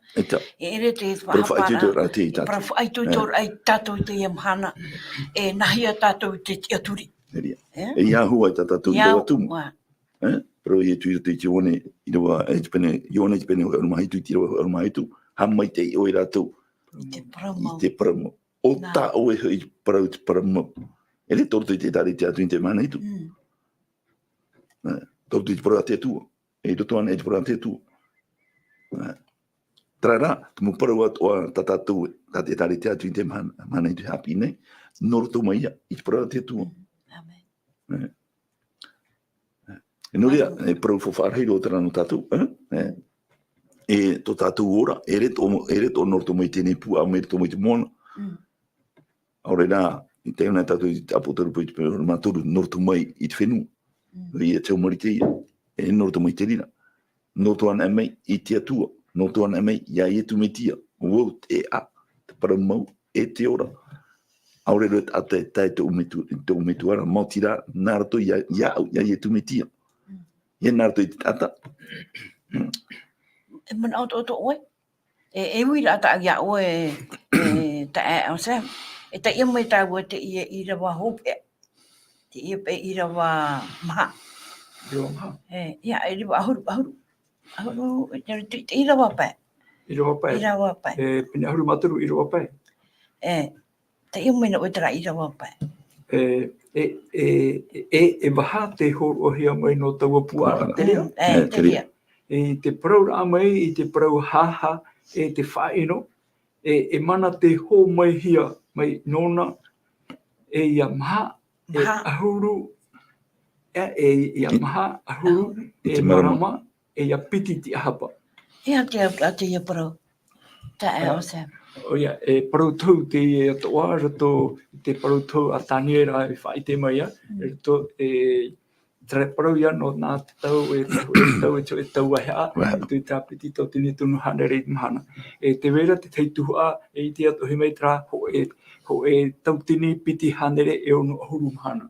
ere te whakapara, ai tu tō ai tātou te iamhana, e nahia tātou te aturi. E ia hua I tātou I rawa tumu. Pero I tu te Ione, I rawa, Ione te pene o mahitu, I rawa o mahitu, hamai te o I rātou. I te paramo. O tā o e hui parau te paramo. Ele tōru te tari te atu I te mana itu. Tōru te parau te atua. E roto ana e te parau te atua. Trara, te mo parau atua tātātou, tā te tari te atu I te mana itu hapi nei, noroto mai ia, I te parau te atua. E noria, e parau whawharhei ro tera no tātou. E tō tātou ora, e re tō noroto mai tēnei pua, me re tō mai te mona. Aure rā, I te una tātou I te apotaru pui te pēr mātoru, noroto mai I te whenua. I e teo mari te ia, e noroto mai te rira. Noroto ana e mei I te atua, noroto ana e mei ia I e tu me tia. Wau te a, te paramau, e te ora. Aure rā ata e tae te umetuara, mautira, nārato ia I e tu me tia. Ia nārato I te tata. E mana o oe. E wira ata ia oe ta e o se. E ta ia mai tau te ia I rawa hope. Te ia pe I rawa maha. Ia, e rawa ahuru. Ahuru, te I rawa pai. I rawa pai. E pene ahuru mataru I rawa pai. Ta ia mai na oe tera I rawa pai. E waha te horo o hea mai no taua puara. Te rea. E te parau rā mai, I te parau haha, e te whaino, e mana te ho mai hia, mai nona, e ia maha, e ahuru, e ia maha, ahuru, e marama, e ia piti ti ahapa. Ia te ia parau. Ta e o se. O ia, e parau tau te atoa, rato te parau tau a taniera e whai te mai a, rato e trai parau ia no nā te tau e tau a hea, tui tā piti tau tini tunu hana rei mahana. E te wera te teituhua e I te ato he mai tra ho e tau tini piti hanere e ono ahuru mahana.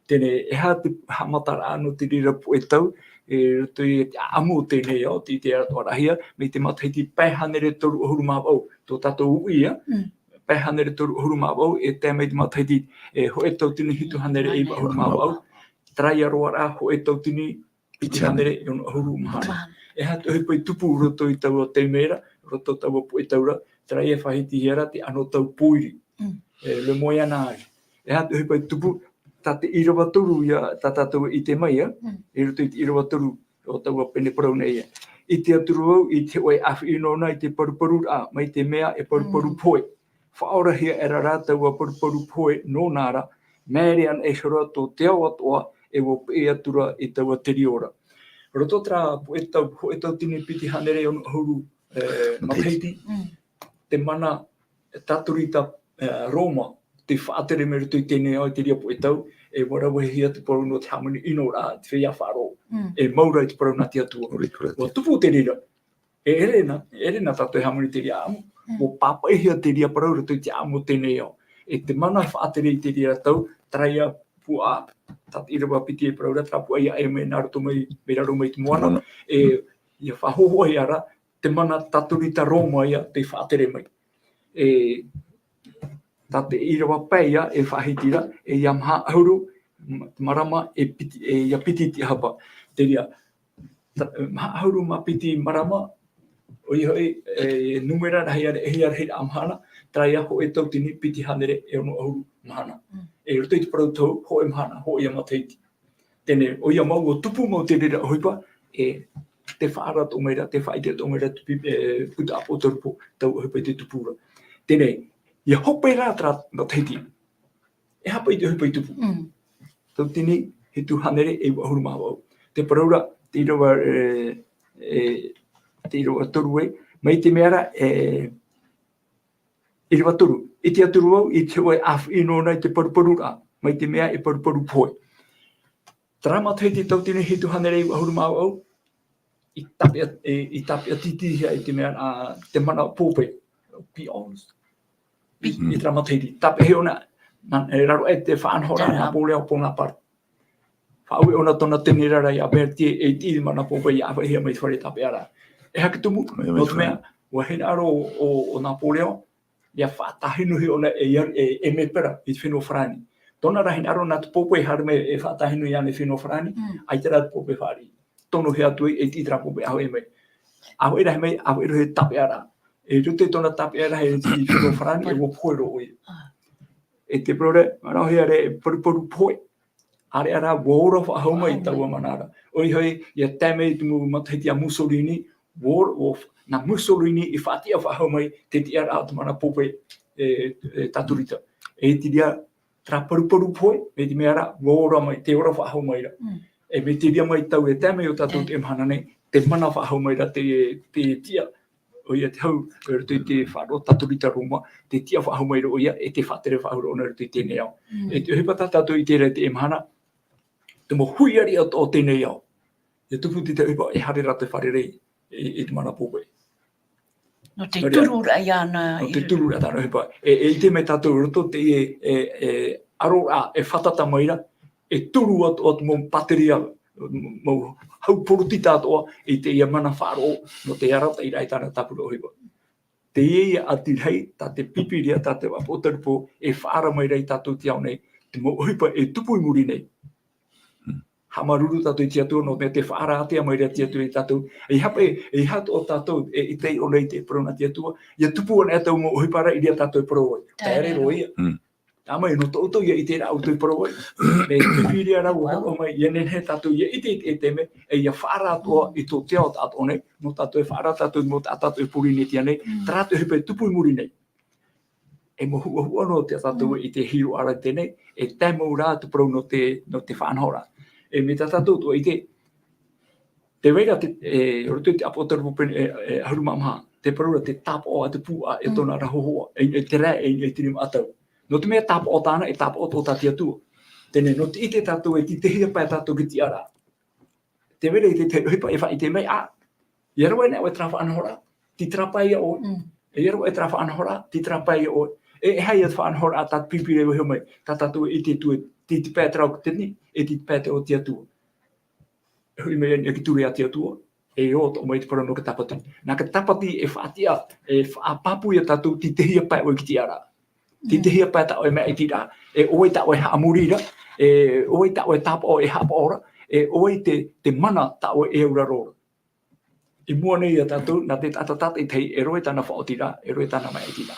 Tene e ha te hamatara ano te rira po e tau, e rato I te amu tēnei au te ato arahia, me te mataiti pai hanere toru ahuru mawau, tō tātou uia, pai hanere toru ahuru mawau, e te mai te mataiti e ho e tau tini hitu hanere e ahuru mawau, trai aroa rā ho e tau tini piti hanere I ono ahuru mahana. E ha te pai tupu roto I tau o te mera, roto tau o po e taura, trai e whahiti hera te ano tau puiri, le moi anari. E ha te pai tupu, tā te irawa toru ia tā tātou I te mai, e roto I te irawa toru o tau a pene parau nei. I te aturu au, I te oe awhi inona, I te paruparu a, mai te mea e paruparu poe. Whaora hea era rā tau a paruparu poe no nāra, mēre an e shora tō te au atoa, e wo pe atura I tau a teri ora. Roto tra po e tau tini piti hanere ono ahuru mataiti, te mana tāturita Roma, te whaatere me rutu I tēnei au te ria po e tau, e warawe hia te parau no te hamani ino rā, te whia wharo, e maura I te parau nati atua. Wa tupu te rira, e erena tātou e hamani te ria amu, mo pāpai hia te ria parau rutu I te amu tēnei au. E te mana whaatere I te ria tau, traia pua tat irawa piti e parau ra trapu ai e me naruto mai me raro mai te moana e ia whahoho ai ara te mana taturita Roma ia te whaatere mai e tate irawa paia e whahitira e ia maha ahuru marama e ia piti ti hapa te ria maha ahuru ma piti marama Oi hoi numera na hei amhana trai ako e tau tini piti hanere e ono auru mahana. E roto i te parau tau ho e mahana ho i amateiti. Tene o ia mau o tupu mau te rera hoipa e te whaara tō meira, te whaite tō meira tupi puta apo tarupo tau hoipa i te tupura. Tene, ia hopa i rātara na teiti. E hapa i te hoipa i tupu. Tau tini he tu hanere e ahuru mawa au. Te paraura te irawa toru e, mai te meara irawa toru. I te aturu au, i te wai af ino nei te paruparu a, mai te mea e paruparu poe. Trama teiti tau tini he tu hanere e ahuru mawa au, i tapia titi i te mea te mana pōpe. Be honest. I trama teiti. Tape he ona, e raro e te whaanhora na pōlea o pōna paru. Whaue ona tona tene rara i aperti e tiri mana pōpa i awa hea mai whare tape ara. E hake tumu, no te mea, ua hena aro o nā pōleo, ia whaatahinu he ona e me pera i te whenua wharani. Tona rahin aro nā te pōpa i harme e whaatahinu i ane whenua wharani, ai te rā te pōpa i whari. Tono he atu e titra pōpa i aho e mai. Aho e rahi mai, aho e rohe tape ara. E rute tona tape ara he ti whenua wharani e wo poero oi. E te prore, marau hea re paru poe. Are ara wōra whahau mai taua manara. Oi hoi, ia tēmei tumu matahiti a Mussolini, na Mussolini i whātia whahau mai te ti ara atu mana pope taturita. E ti ria tra paru poe, me ti mea ara wōra mai, te ora whahau mai ra. E me te ria mai tau e tēmei o tātou te mhana nei, te mana whahau mai ra te tia. Oia te hau, e roto i te wharo taturita Roma, te tia whahau mai ra oia, e te whatere whahau ona roto i tēnei au. E te huipata tātou i te re te mhana, te mo hui ari o tēnei au. E tupu te huipa e hare rate wharerei i te mana pōpei. No te turura i ana. No te turura tāna huipa. E te me tātou roto te aro a e whatata maira, e turu atu mō pateria, mō hau poruti tātoa i te ia mana wharo no te arata i rai tāna tapura huipa. Te ia ati rei, tā te pipiria, tā te wapotarupo, e whaara mai rei tātou te au nei, te mō huipa e tupu i muri nei. Hamaruru tātou i te atua, no te whaara atea mai rea te atua i tātou. E hape, e hatu o tātou, e tei o nei te parona te atua, ia tupu ana e tau mo huipara i rea tātou i paroi. Tere roi. Amai, no tōtou ia i te rau tui paroi. Me pipiri ara o mai, ia nenhe tātou ia i te teme, e ia whaara atua i tō te ao tātou nei, no tātou e whaara tātou mo tātou i puri nei tia nei, tātou hipe tupu i muri nei. E mo hua no te tātou i te hiro ara tēnei, e tēmau rā tu parau no te whaanhora. E me tātou tua i te reira roto i te apotaru haruma maha, te parura te tapo o te pua e tona rahohoa, e te rā e tirim atau. No te mea tapo o tāna e tapo o tō tāti atua. Tene, no te ite tātou e ti te hia pai tātou ki ti ara. Te reira i te hipa e whai te mei, i arawa e nea o e trafa anhora, ti trapai a oi. E arawa e trafa anhora, ti trapai a oi. E hei at whaanhora a tāt pipire o mai, tā tātou i te tue, ti te pēte rau kitini, e ti te pēte o te atua. Hui mea ni a ki ture a te atua, e o tō mai te parano ka tapati. Nā ka tapati e whaatia, e whaapapu i a tātou ti te hia pēte o ki ti ara. Ti te hia pēte o e mea i ti rā, e oi tā o e haamurira, e oi tā o e tāpa o e hapa ora, e oi te mana tā o e eura rora. I mua nei a tātou, nā te tātatata i tei, e roi tāna whaotira, e roi tāna mai i ti rā.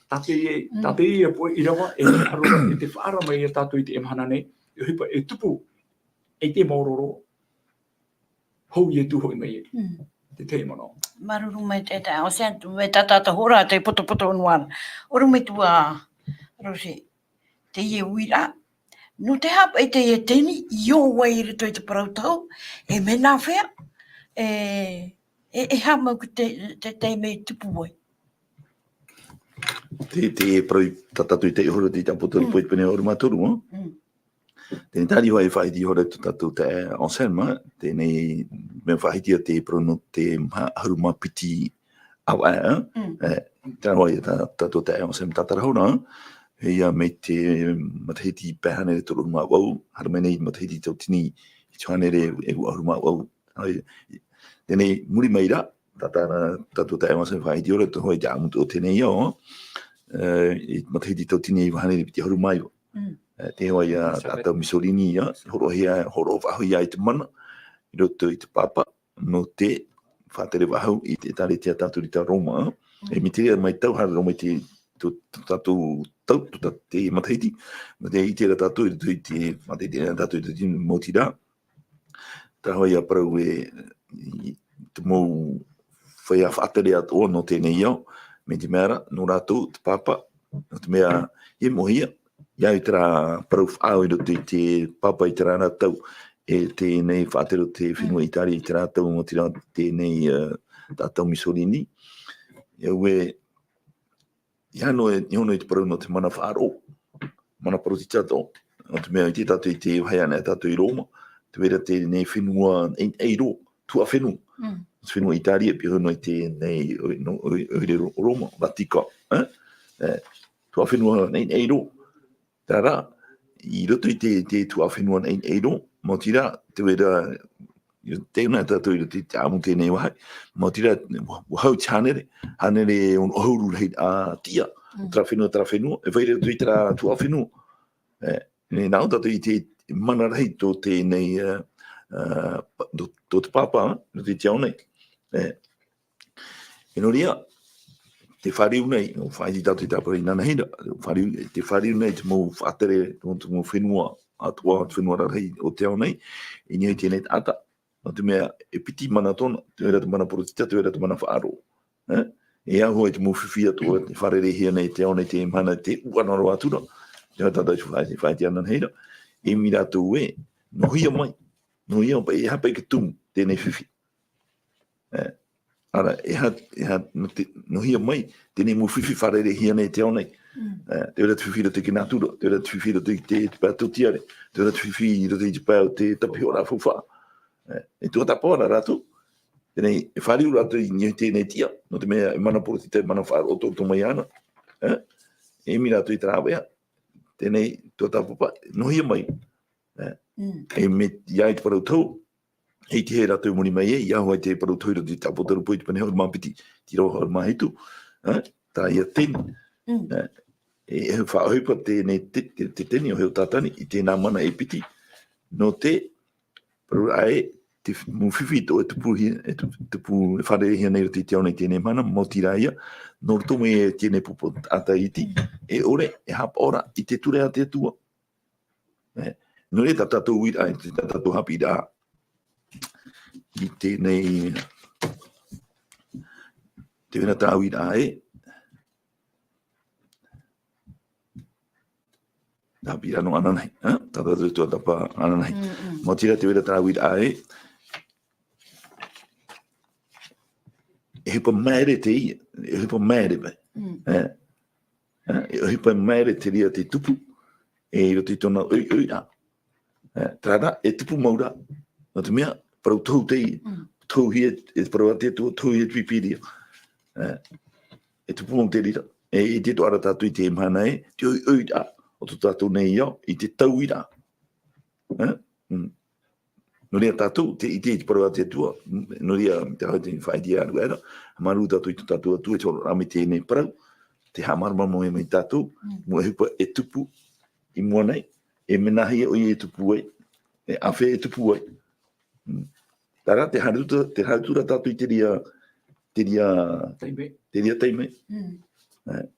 Tate i a poe i rawa, e aroa, e te whaara mai a tātou i te emhana nei, e hipa e tupu, e te mauroro, hou i e tuho i mai e, te te mono. Maruru mai te tā, o sea, me tātata hora te poto nuana. Oru me tua, Rose, te ie uira, no te hapa e te ie teni, i o wai rito i te parautau, e mena whea, e hama ku te me tupu wai. Te paroi tatatu i te ihoro te tapotaru poi pene o rumaturu, tēnei tāri hoa e whaiti hora tu tātou te Anselma, tēnei me whaiti a te prono te haruma piti au ae, tēnei hoa e tātou te Anselma tātarahona, heia me te matahiti pēhane re toro ruma wau, harumenei matahiti tau tini i tuhane re e haruma wau. Tēnei muri meira, tātou te Anselma whaiti hora, tu hoa i te amutu o tēnei iau, i matahiti tau tini i wahane re piti harumai wau. Te hoa ia tātou Mussolini ia, horo whahu ia i te mana, i roto i te papa, no te whātere wahau I te tare tia tātou I tā Roma. E mi te mai tau hara Roma I te tātou tau, te mataiti. Ma te I te tātou I te mataiti tātou I te moti rā. Tā hoi a parau te mou whai a whātere atoa no tēnei iau. Me te mera, no rātou, te papa, no te mea, mohia. Ia I te rā parau whaau I roto I te papa I te rā rātau. E tēnei whātero te whenua Itari I te rātau mo te rā tēnei tātau Mussolini. Ia ue, ia no e te parau no te mana whaaro. Mana parau ti tātou. No te mea I te tātou I te whaiana tātou I Roma. Te wera tēnei whenua eiro, tua whenua. Whenua Itari e pia no I tēnei Roma, Vatika. Tua whenua eiro. Tā rā, I roto I te tua whenua eiro. Mo tira, te wera, tēnā tātou I te āmu tēnei wahai, mo tira, wahau te hanere on ohuru rei a tia, tra whenua, e whaire tu I te rā tua whenua. Nāu tātou I te mana rei tō tēnei, tō te pāpā, no te tiao nei. E no ria, te whariu nei, o whaiti tātou I tāpura I nana hira, te whariu nei te mou whātere, te mou whenua, atua whenua rarei o te ao nei, I nioi tēnei tāta. No te mea, e piti mana tona, te wera te mana porotita, te wera te mana whaaro. E ahua te mou whiwhi atua, te wharere hia nei, te ao nei te mana, te uanaro atura, te hau tātou whaiti anan heira, e mi rātou e, no hia mai, e hapa I ke tumu, tēnei whiwhi. Ara, no hia mai, tēnei mou whiwhi wharere hia nei te ao nei, te wera te whiwhi te kinatura, te wera te whiwhi te pēr tūtiare, te wera te whiwhi te pēr te tapiho rā fuwha. E tua tapora rātou. Tēnei, e whariu rātou I nioi tēnei tia, no te mea mana porotita, mana whāro o mai ana. E mi rātou I tāwea. Tēnei, tua tapapa, no hia mai. E me iai te parau tau, hei te he rātou moni mai ia hoi te parau tau I te tapotaru pui te panehau māpiti, ti roha o mahitu. Tā ia tēnei. E whaohipa tēnei te tēnei o heo tātani I tēnā mana e piti no te paru ae te mwhiwhi tō e tupu whare hia nei te tiao nei tēnei mana mo tira ia no rto me e tēnei pupo ata iti e ore e hapa ora I te ture a te atua no re tātou wira te tātou hapi rā I tēnei te wera tā wira e Tapi anu ananai, tata tu tapa ananai. Mo tira te wera tāwit ae. E hipa maere te ia, e hipa maere bai. E hipa maere te ria te tupu, e iro te tona ui a. Tāra, e tupu maura. No te mea, parau tau te ia. Tau hia, e parau a te tua, tau hia tuipiria. E tupu mau te rira. E te toara tātui te mana e, te ui a. O tu tātou nei iau, I te tauira. No rea tātou, I te parau a te tua, no rea te hau te whaiti a ruera, maru tātou I tu tātou atu, e tōra rame tēnei parau, te hamarama mo e mai tātou, mo e hupa e tupu, I mua nei, e menahi o I e tupu e awhe e tupu e. Tara, te hautura tātou I te ria teime.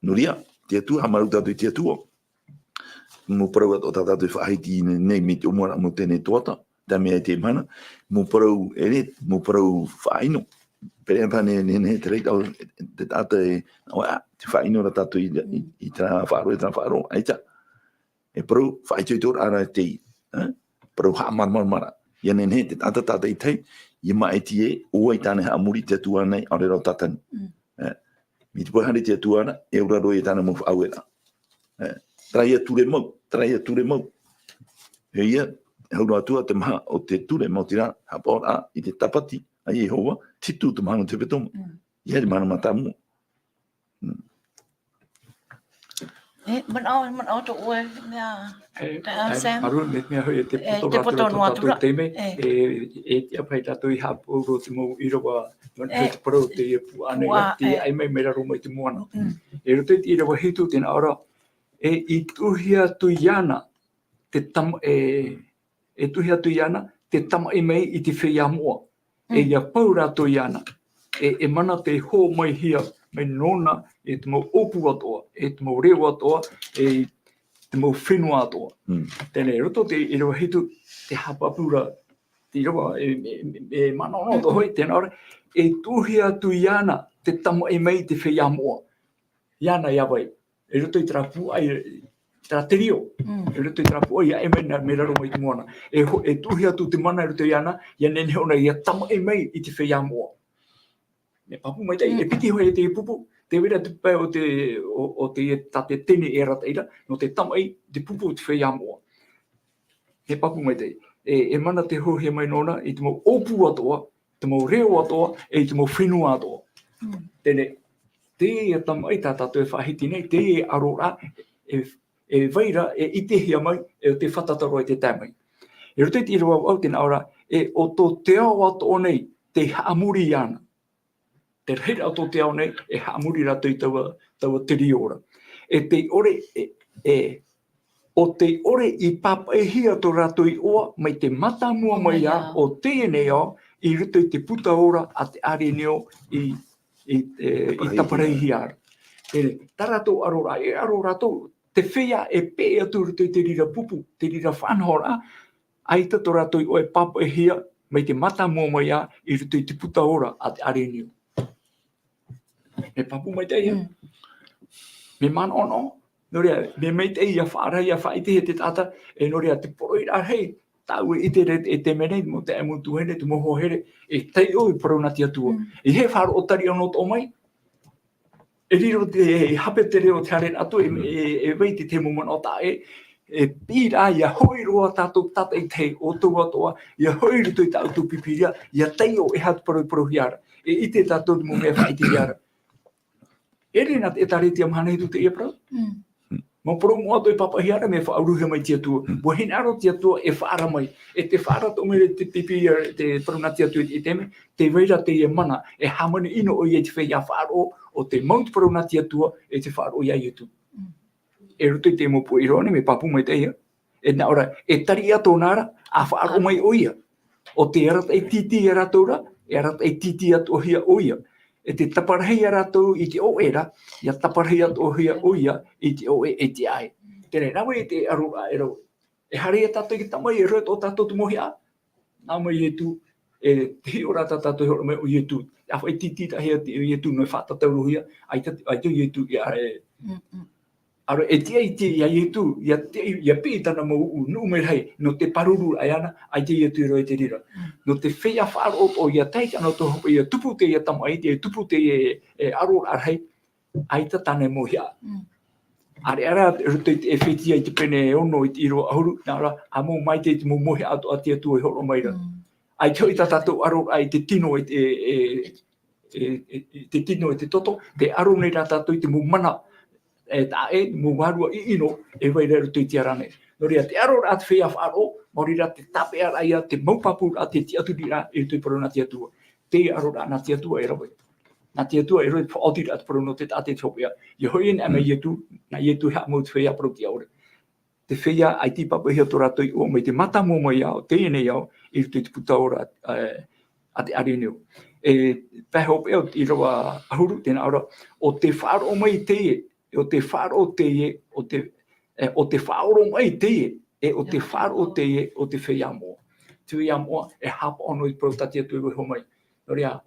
No rea, te atu, hamaru tātou I te atua. Mo parau o tātou whaiti nei me te umara mo tēnei toata, tā mea te mana, mo parau mo parau whaino. Pere pane ne te rei tau, te tāta te whaino ra tātou I tā wharo, aita. E parau whaito I tōra ara te parau haa marmara. Ia ne te tāta I tei, I mai ti e, o I tāne haa muri te atua nei, aure rau tātani. Mi te pohari te atua ana, e ura roi e tāna mo whaauera. Traia ture mau. E ia, haura atua te maha o te ture mau tira, hapa ora I te tapati, a Yehova, titu te maha no te petoma. Ia te mana matamu. Man au to oe, mea, Sam. Aru, me mea hoi te poto atura teime, e te apai tātou I hapu uro te mau irawa, te parau te pu ane, te aimei mera roma I te moana. E rote te irawa hitu tēnā ora, e I tuhia tuiana, te tama e tuhia tuiana, te tama I mei I te whia mua. E ia paura tuiana, e mana te ho mai hia me nona e te mau opu atoa, e te mau reo atoa, e te mau whenua atoa. Tēnei roto te i roa hitu te hapapura te roa e manono to hoi tēnā ora e tuhi atu i ana te tamo e mei te whea moa. Iana ia wai. E roto i trapu ai tra te rio. E roto i trapu ai e mei me raro mai te moana. E tuhi atu te mana e roto i ana ia nene ona ia tamo e mei i te whea moa. Me papu mai tei, e piti hoi e te pupu, te wera te pai o te tate tene e rataira, no te tamo ei te pupu te whea moa. Me papu mai tei. E mana te hohe mai nona i te mau opu atoa, te mau reo atoa, e te mau whenua atoa. Tēnei, te e tamo ei tātātou e whahiti nei, te e arora, e veira, e itehia mai, e te whatataro e te tamai. E roto i te roa au tēnā ora, e o tō te ao atoa nei, te haamuri ana. Te reira o tō te ao nei, e haamuri rato i taua te riora. E te ore, o te ore i papahia tō rato i oa, mai te mata mua mai a, o tēnei ao, i rito i te puta ora a te are neo i tapareihi ara. Tarato arora, e arora tō, te whea e pē atu rito i te rira pupu, te rira whanhora, ai tato rato i oa e papahia, mai te mata mua mai a, i rito i te puta ora a te are neo. Me papu mai teia. Me man ono. Norea, me mei te ia whaarai a whaite he te tata, e norea te poroi rā hei, tau e te menei, mo te amutu hene, te moho here, e tei oi paronati atua. E he wharo o tari anot o mai, e riro te hape te reo te haren atu, e veiti te momana o tae, e pira ia hoiroa tātou tata i te o tō atoa, ia hoiru tui tātou pipiria, ia tei o e hatu paroi hiara, e ite tātou mo mea whaite hiara. E rena e tareti am hana hitu te ia prau. Ma pro mo ato e papahiara me whaaruhe mai tia tua. Wa hina aro tia tua e whaara mai. E te whaara to mere te pipia te parunati atu e teme, te veira te e mana, e hamane ino o i te whea whaaro o te mount parunati atua e te whaaro i ai atu. E ruto i te mopo i roane me papu mai te ia. E na ora, e tari ato nara, a whaaro mai o ia. O te arat e titi e ratora, e arat e titi ato hia o ia. E te taparahia ratou i te o era, ia taparahia o hia o ia i te o e te ai. Tēnei, nā mai te aroa e rau. E hare e tātou i tamai e roto o tātou tu mohi a. Nā mai e tu, e te hi ora tātou hora mai o i e tu. A whai titi ta hea te i e tu, noi whātatau rohia, ai tu i e tu i a e. Aro e tia i te i a i e tu, ia pi tana mau u nume hei, no te paruru ai ana, ai te i e tu i roi te rira. No te whea whaaro o ia teiti ana to hopo ia tupu te ia tamai, ia tupu te e aro arhei, ai ta tane mohia. Are ara ruto e whitia i te pene e ono i te iro ahuru, nā ra, a mō mai te mō mohi ato a te atua i horo maira. Ai teo i ta tātou aro ai te tino i te tino i te toto, te aro nei rā tātou i te mō mana, e tā e mō warua i ino e waira ruto i te arane. Noria te aro rā te whea whaaro, mori rā te tape ara ia, te maupapu rā te tiaturi rā e tui parona te atua. Te aro rā nā te atua e rawai. Nā te atua e roi whaoti rā te parona te tate te hopea. Ia hoi ene ama ietu, nā ietu hea mau te whea paroti aore. Te whea ai ti papahia tō rātou i o mai te mata mō mai au, te ene au, i ruto i te puta ora a te areneo. E pēhe hopea i rawa ahuru, tēnā ora, o te whaaro mai te o te whaaro te o te whaoro mai te o te whaaro te o te whea moa. Te whea moa e hapa ono i protati atu i ho mai. Norea,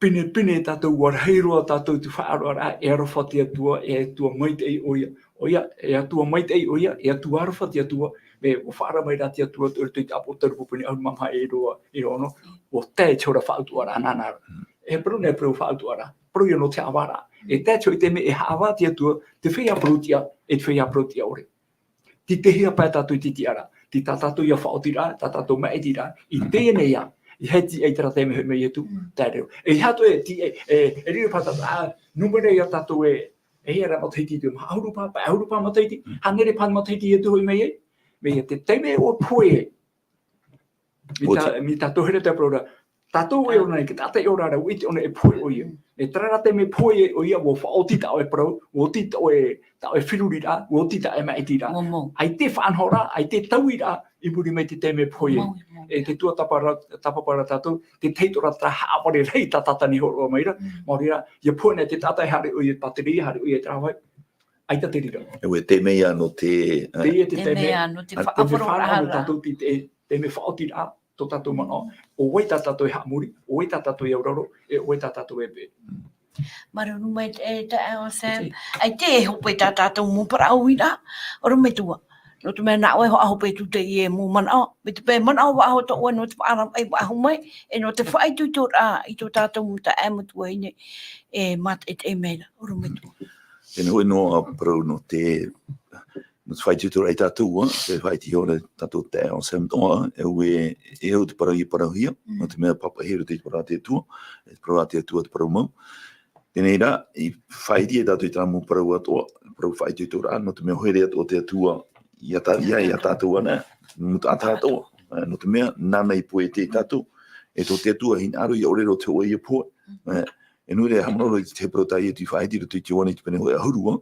pine tātou warheiroa tātou te whaaro ara e arowhati atua e atua mai te oia. Oia, e atua mai te oia, e atua arowhati atua, me o whaara mai rati atua tu te apo tarupupini au mamha e roa i ono, o te chora whaautu ara nanara. E prune e preu whaautu ara, preu no te awara. E tētio i te me e haawati atua, te whea protia, e te whea protia ore. Ti te hea pai tātou i titi ara, ti tā tātou ia whaoti rā, tā tātou maeti rā, i tēnei a, i heti ei tera te me etu, tā reo. E hato e riro pātata, numere ia tātou e hea mataiti te aurupa mataiti, hanere pan mataiti e tuho i mei e, me te teime o poe, mi tātou here te prora, tātou e ona, ki tātai ora ra, uite ona e poe o ia. E trara te me poe o ia, wo whaoti tau e prau, wo tita o e whiruri rā, wo tita e maiti rā. Ai te whanhora, ai te taui rā, I muri mai te me poi e te tua tapapara tātou te teitora tā hāpare rei tā tatani horo mai ra maurira ia pone te tatai hari o i pateri hari o i trawai aita te rira E we te mea no te... Te mea no te whaaparo whanau rahara. tātou te me whaoti rā tō tātou mana o wei tā tātou e hamuri o wei tā tātou e auraro e o wei tā tātou e pe Maruru mai te ao Sam. Ai te e hope tā tātou mō para au ina. Oro me tua. No te mea nā oe ho aho pe tu te i e mō mana. Me te pe mana o aho to ua no te whaara ai aho mai. E no te whai tu tō rā i tō tātou mō ta e matua ine. E mat e te meina. Oro me tua. Tēnā hoi noa parau no te... No te whai tutura i tātou, te whai ti hore tātou te o Sam toa, e ue e au te parau i parau hia, no te mea papa hero te parau te tua, e te parau te tua te parau mau. Tēnei rā, i whai tia tātou i tā mō parau atoa, parau whai tutura, no te mea hoere atoa te atua i a tātou ana, no te atātoa, no te mea nana i poe te tātou, e tō te atua hin aro i aurero te oe i a poe. E nui rea hamanoro i te parau tai e tu whai tira tu i te wane i te pene hoi ahurua,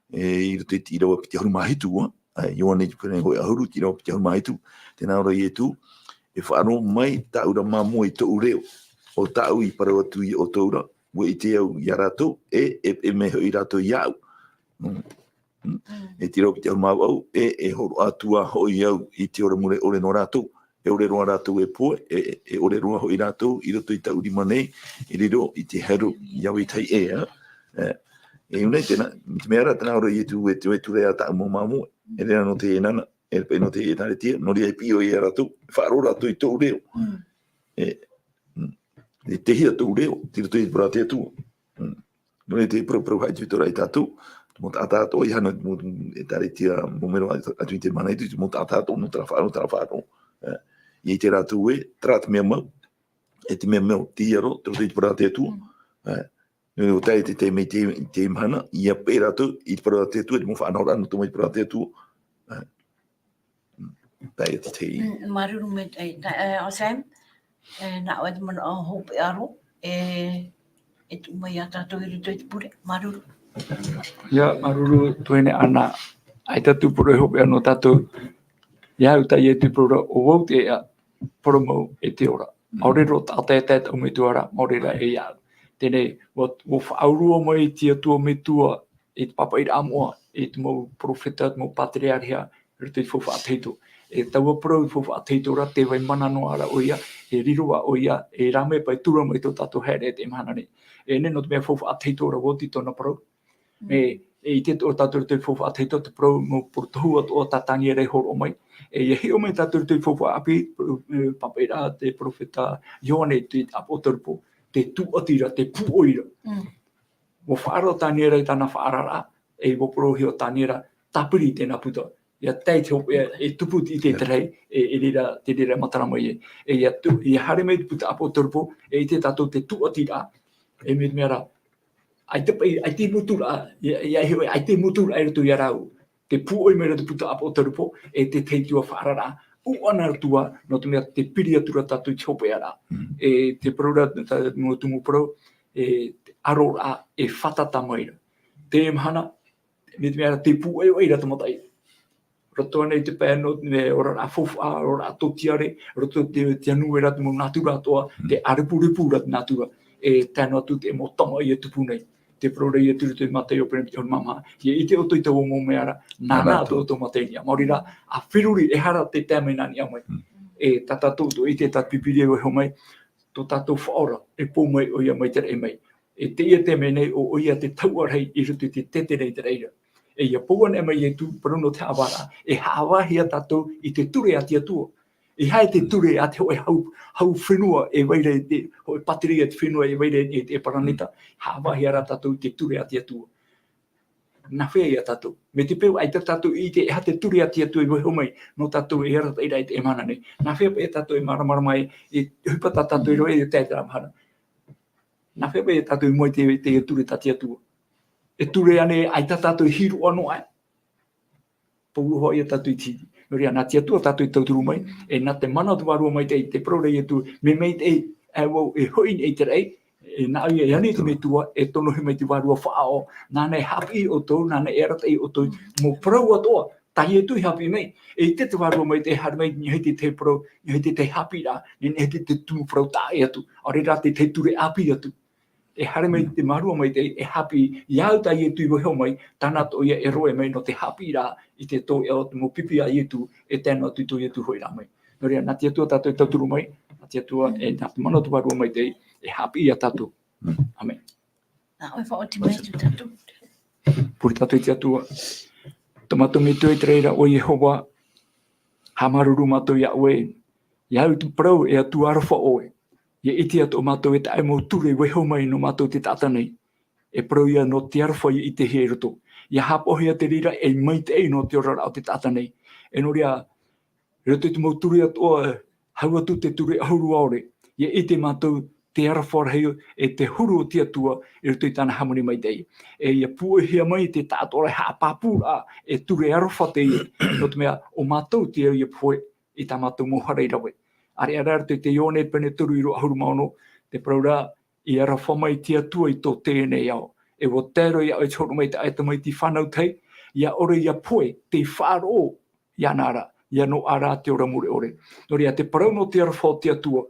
e i te irawa piti haru mahitu i wane i te pene hoi ahuru, te irawa piti haru mahitu, tēnā ora i e tu, e whaaro mai taura mamo i tō reo, o tau i parau atu i o tōra, we i te au i a rātou, e me hoi rātou i au. E te irawa piti haru mau au, e horo atua hoi au i te ora mure ore no rātou, e ore roa rātou e poe, e ore roa hoi rātou, i roto i tau rima nei, i riro i te heru i au i tai e unei tēnā, te mea rā tēnā ora i tu e tu rea tā mō māmu, e rea no te e nana, e pe no te e tāre tia, no rea i pio i a rātou, whaaro rātou i tō reo. E te hia tō reo, te roto i te parā te atua. No rea te parau hai tuitora i tātou, mō tā tātou i hana e tāre tia mō mero atu i te mana i tu, mō tā tātou no tara whaaro. I te rātou e, tra te mea mau, e te mea mau, te iaro, te roto i te parā te atua. O tai te mei te imhana, i a pēra tu, i te parā te atua, te mō whanora, no tō mai parā te atua. Tai te te i. Maruru me te ao Sam. Nā oe te mana o hope aro. E tu mai a tātou i rito i te pure. Maruru. Ia, maruru tuene ana, ai tatu puro e hope ano tātou, ia utai e tu puro o wau te ea, puro mau e te ora. Aurero tātai tēt o me tuara, maurera e ia. Tēnei, wo whaurua mai tia tua me tua, e te papa i amoa, e te mau profeta, te mau patriarhia, rito i fofa ateito. E taua pro i fofa ateito ra, te wai mana no ara o ia, e riroa o ia, e rame pai tura mai tō tātou here te imhana ni. E neno te mea fofa ateito ra woti tōna pro. E i te tō tātou te fofa ateito, te pro mo portohua tō tātani e rei horo mai. E heo mai tātou te fofa api, papa i rā, te profeta Ioane, te apotorpo, te tuatira, te puoira. Mo whaaro tāniera i tāna whaarara, e woporohi o tāniera tapiri tēnā puta. Ia tei te hope, e tuputi i te terei, e rira matarama i e. E hare mei te puta apo torpo, e i te tātou te tuatira, e me mea ai te mutura, ai te mutura e rutu i arau. Te puoi mea te puta apo torpo, e te teitua whaarara, uana tua no te mea te piri atura tātou te hope ara. E te parura, no tumu parau, e arora e whatata maira. Te mhana, me te mea te pu e oira tamatai. Roto nei te pēno, ora rā fofa, ora rā totiare, roto te anuera te mo natura toa, te aripuripura te natura, e tēnā tu te mo tama i e tupu nei. Te parura i e turu te matei o prempi o mama. I te oto i tau o mō meara, nāna to o tō matei nia. Maurira, a whiruri e hara te tēmei nani au mai. E tata tōto, i te tata pipiri e ho mai, tō tātou whaora, e pō mai o ia mai tere e mai. E te ia tēmei nei o ia te tauarei i rutu te tete nei te reira. E ia pōan e mai e tū paruno te awara, e hawahia tātou i te ture a tia tua. I hae te ture a te hoi hau whenua e waire, hoi patiri e te whenua e waire e te paranita, hawahia rā tātou i te ture a tia tua. Nā whea ia tātou. Me te pēu ai tātou i te ha te ture a tia tua i waho mai, no tātou e arata i rai te emana nei. Nā whea pēu tātou e maramara mai, e hupata tātou i roe e tētara mahara. Nā whea pēu tātou i moi te ture ta tia tua. E ture ane ai tātou i hiru anu ai. Pōru hoi e tātou i tiri. Nori ana tia tua tātou i tauturu mai, e nā te mana tu warua mai te prore e tu, me mei te e hoi e te rei, e nā ia e ane te me tua, e tono hi mai te warua whaao, nāne hapi o tō, nāne e rata i o tō, mō praua toa, Tai e tui hapi mai, e te te waro mai te hara mai, ni hei te pro, ni hei te hapi rā, ni hei te tū pro tae atu, ore rā te ture api atu. E hara mai te marua mai te e hapi, iau tai e tui woheo mai, tāna to ia e roe mai no te hapi rā, i te tō e o te mo pipi a i tu, e tēnā atu tō i atu hoi rā mai. Nō rea, nā te atua tātou i tauturu mai, nā te atua e nā te mana tu warua mai te e hapi i a tātou. Amen. Nā oi wha o te mai tu tatu. Puri tātou i te atua. Tomato me tui te reira o Yehova, hamaruru mātou ia oe, iau tu prau e atu arawha oe. Ia iti atu o mātou e tae mō ture weho mai no mātou te tātanei. E prau ia no te arawha i te he roto. Ia hapohia te rira e mai te ei no te ora o te tātanei. E no rea, roto te mō ture atu o hau atu te ture ahuru aore. Ia iti mātou te arawha rei e te huru o te atua e roto i tāna hamoni mai tei. E ia puehia mai te tātora hapapura e ture arawha te i. No te mea o mātou te au ia poe i tā mātou moharei rawe. Are ara te ione pene turu i ro ahuru maono, te praura i arawha mai te atua i tō tēnei au. E wo tēro ia oi tōru mai te aita mai ti whanau tei, ia ore ia poe te whāro ia nara, ia no ara te ora mure ore. Nori a te parau no te arawha o te atua,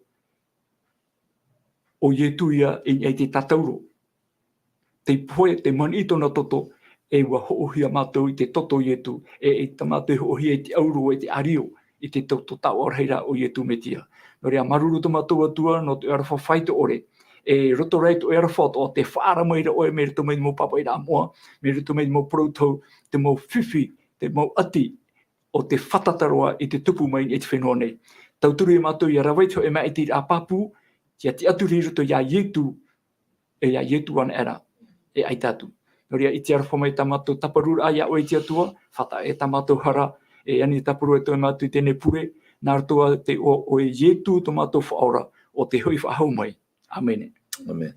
o ietu ia i te tatauro. Te poe, te manito na toto, e wa hoohia mātou i te toto ietu, e ta mātou hoohia i te auro e te ario, i te toto tau orheira o ietu me tia. Nori a maruru to mātou atua no te arawha whaito ore, e roto reito e arawha o te whaara mai ra oe me rito mai mo papa i rā moa, me rito mai mo proutau, te mo whiwhi, te mo ati, o te whatataroa i te tupu mai i te whenua nei. Tauturu i mātou i a rawaito e mai i te rā papu, kia te aturi roto ia ietu, e ia ietu ana era, e aitatu. Nori a i te arawha mai ta mātou taparura a ia oe te atua, whata e ta mātou hara, e ani taparua e toi mātou i tēnei pure, nā rotoa te o e ietu to mātou whaora, o te hui whahau mai. Amen. Amen.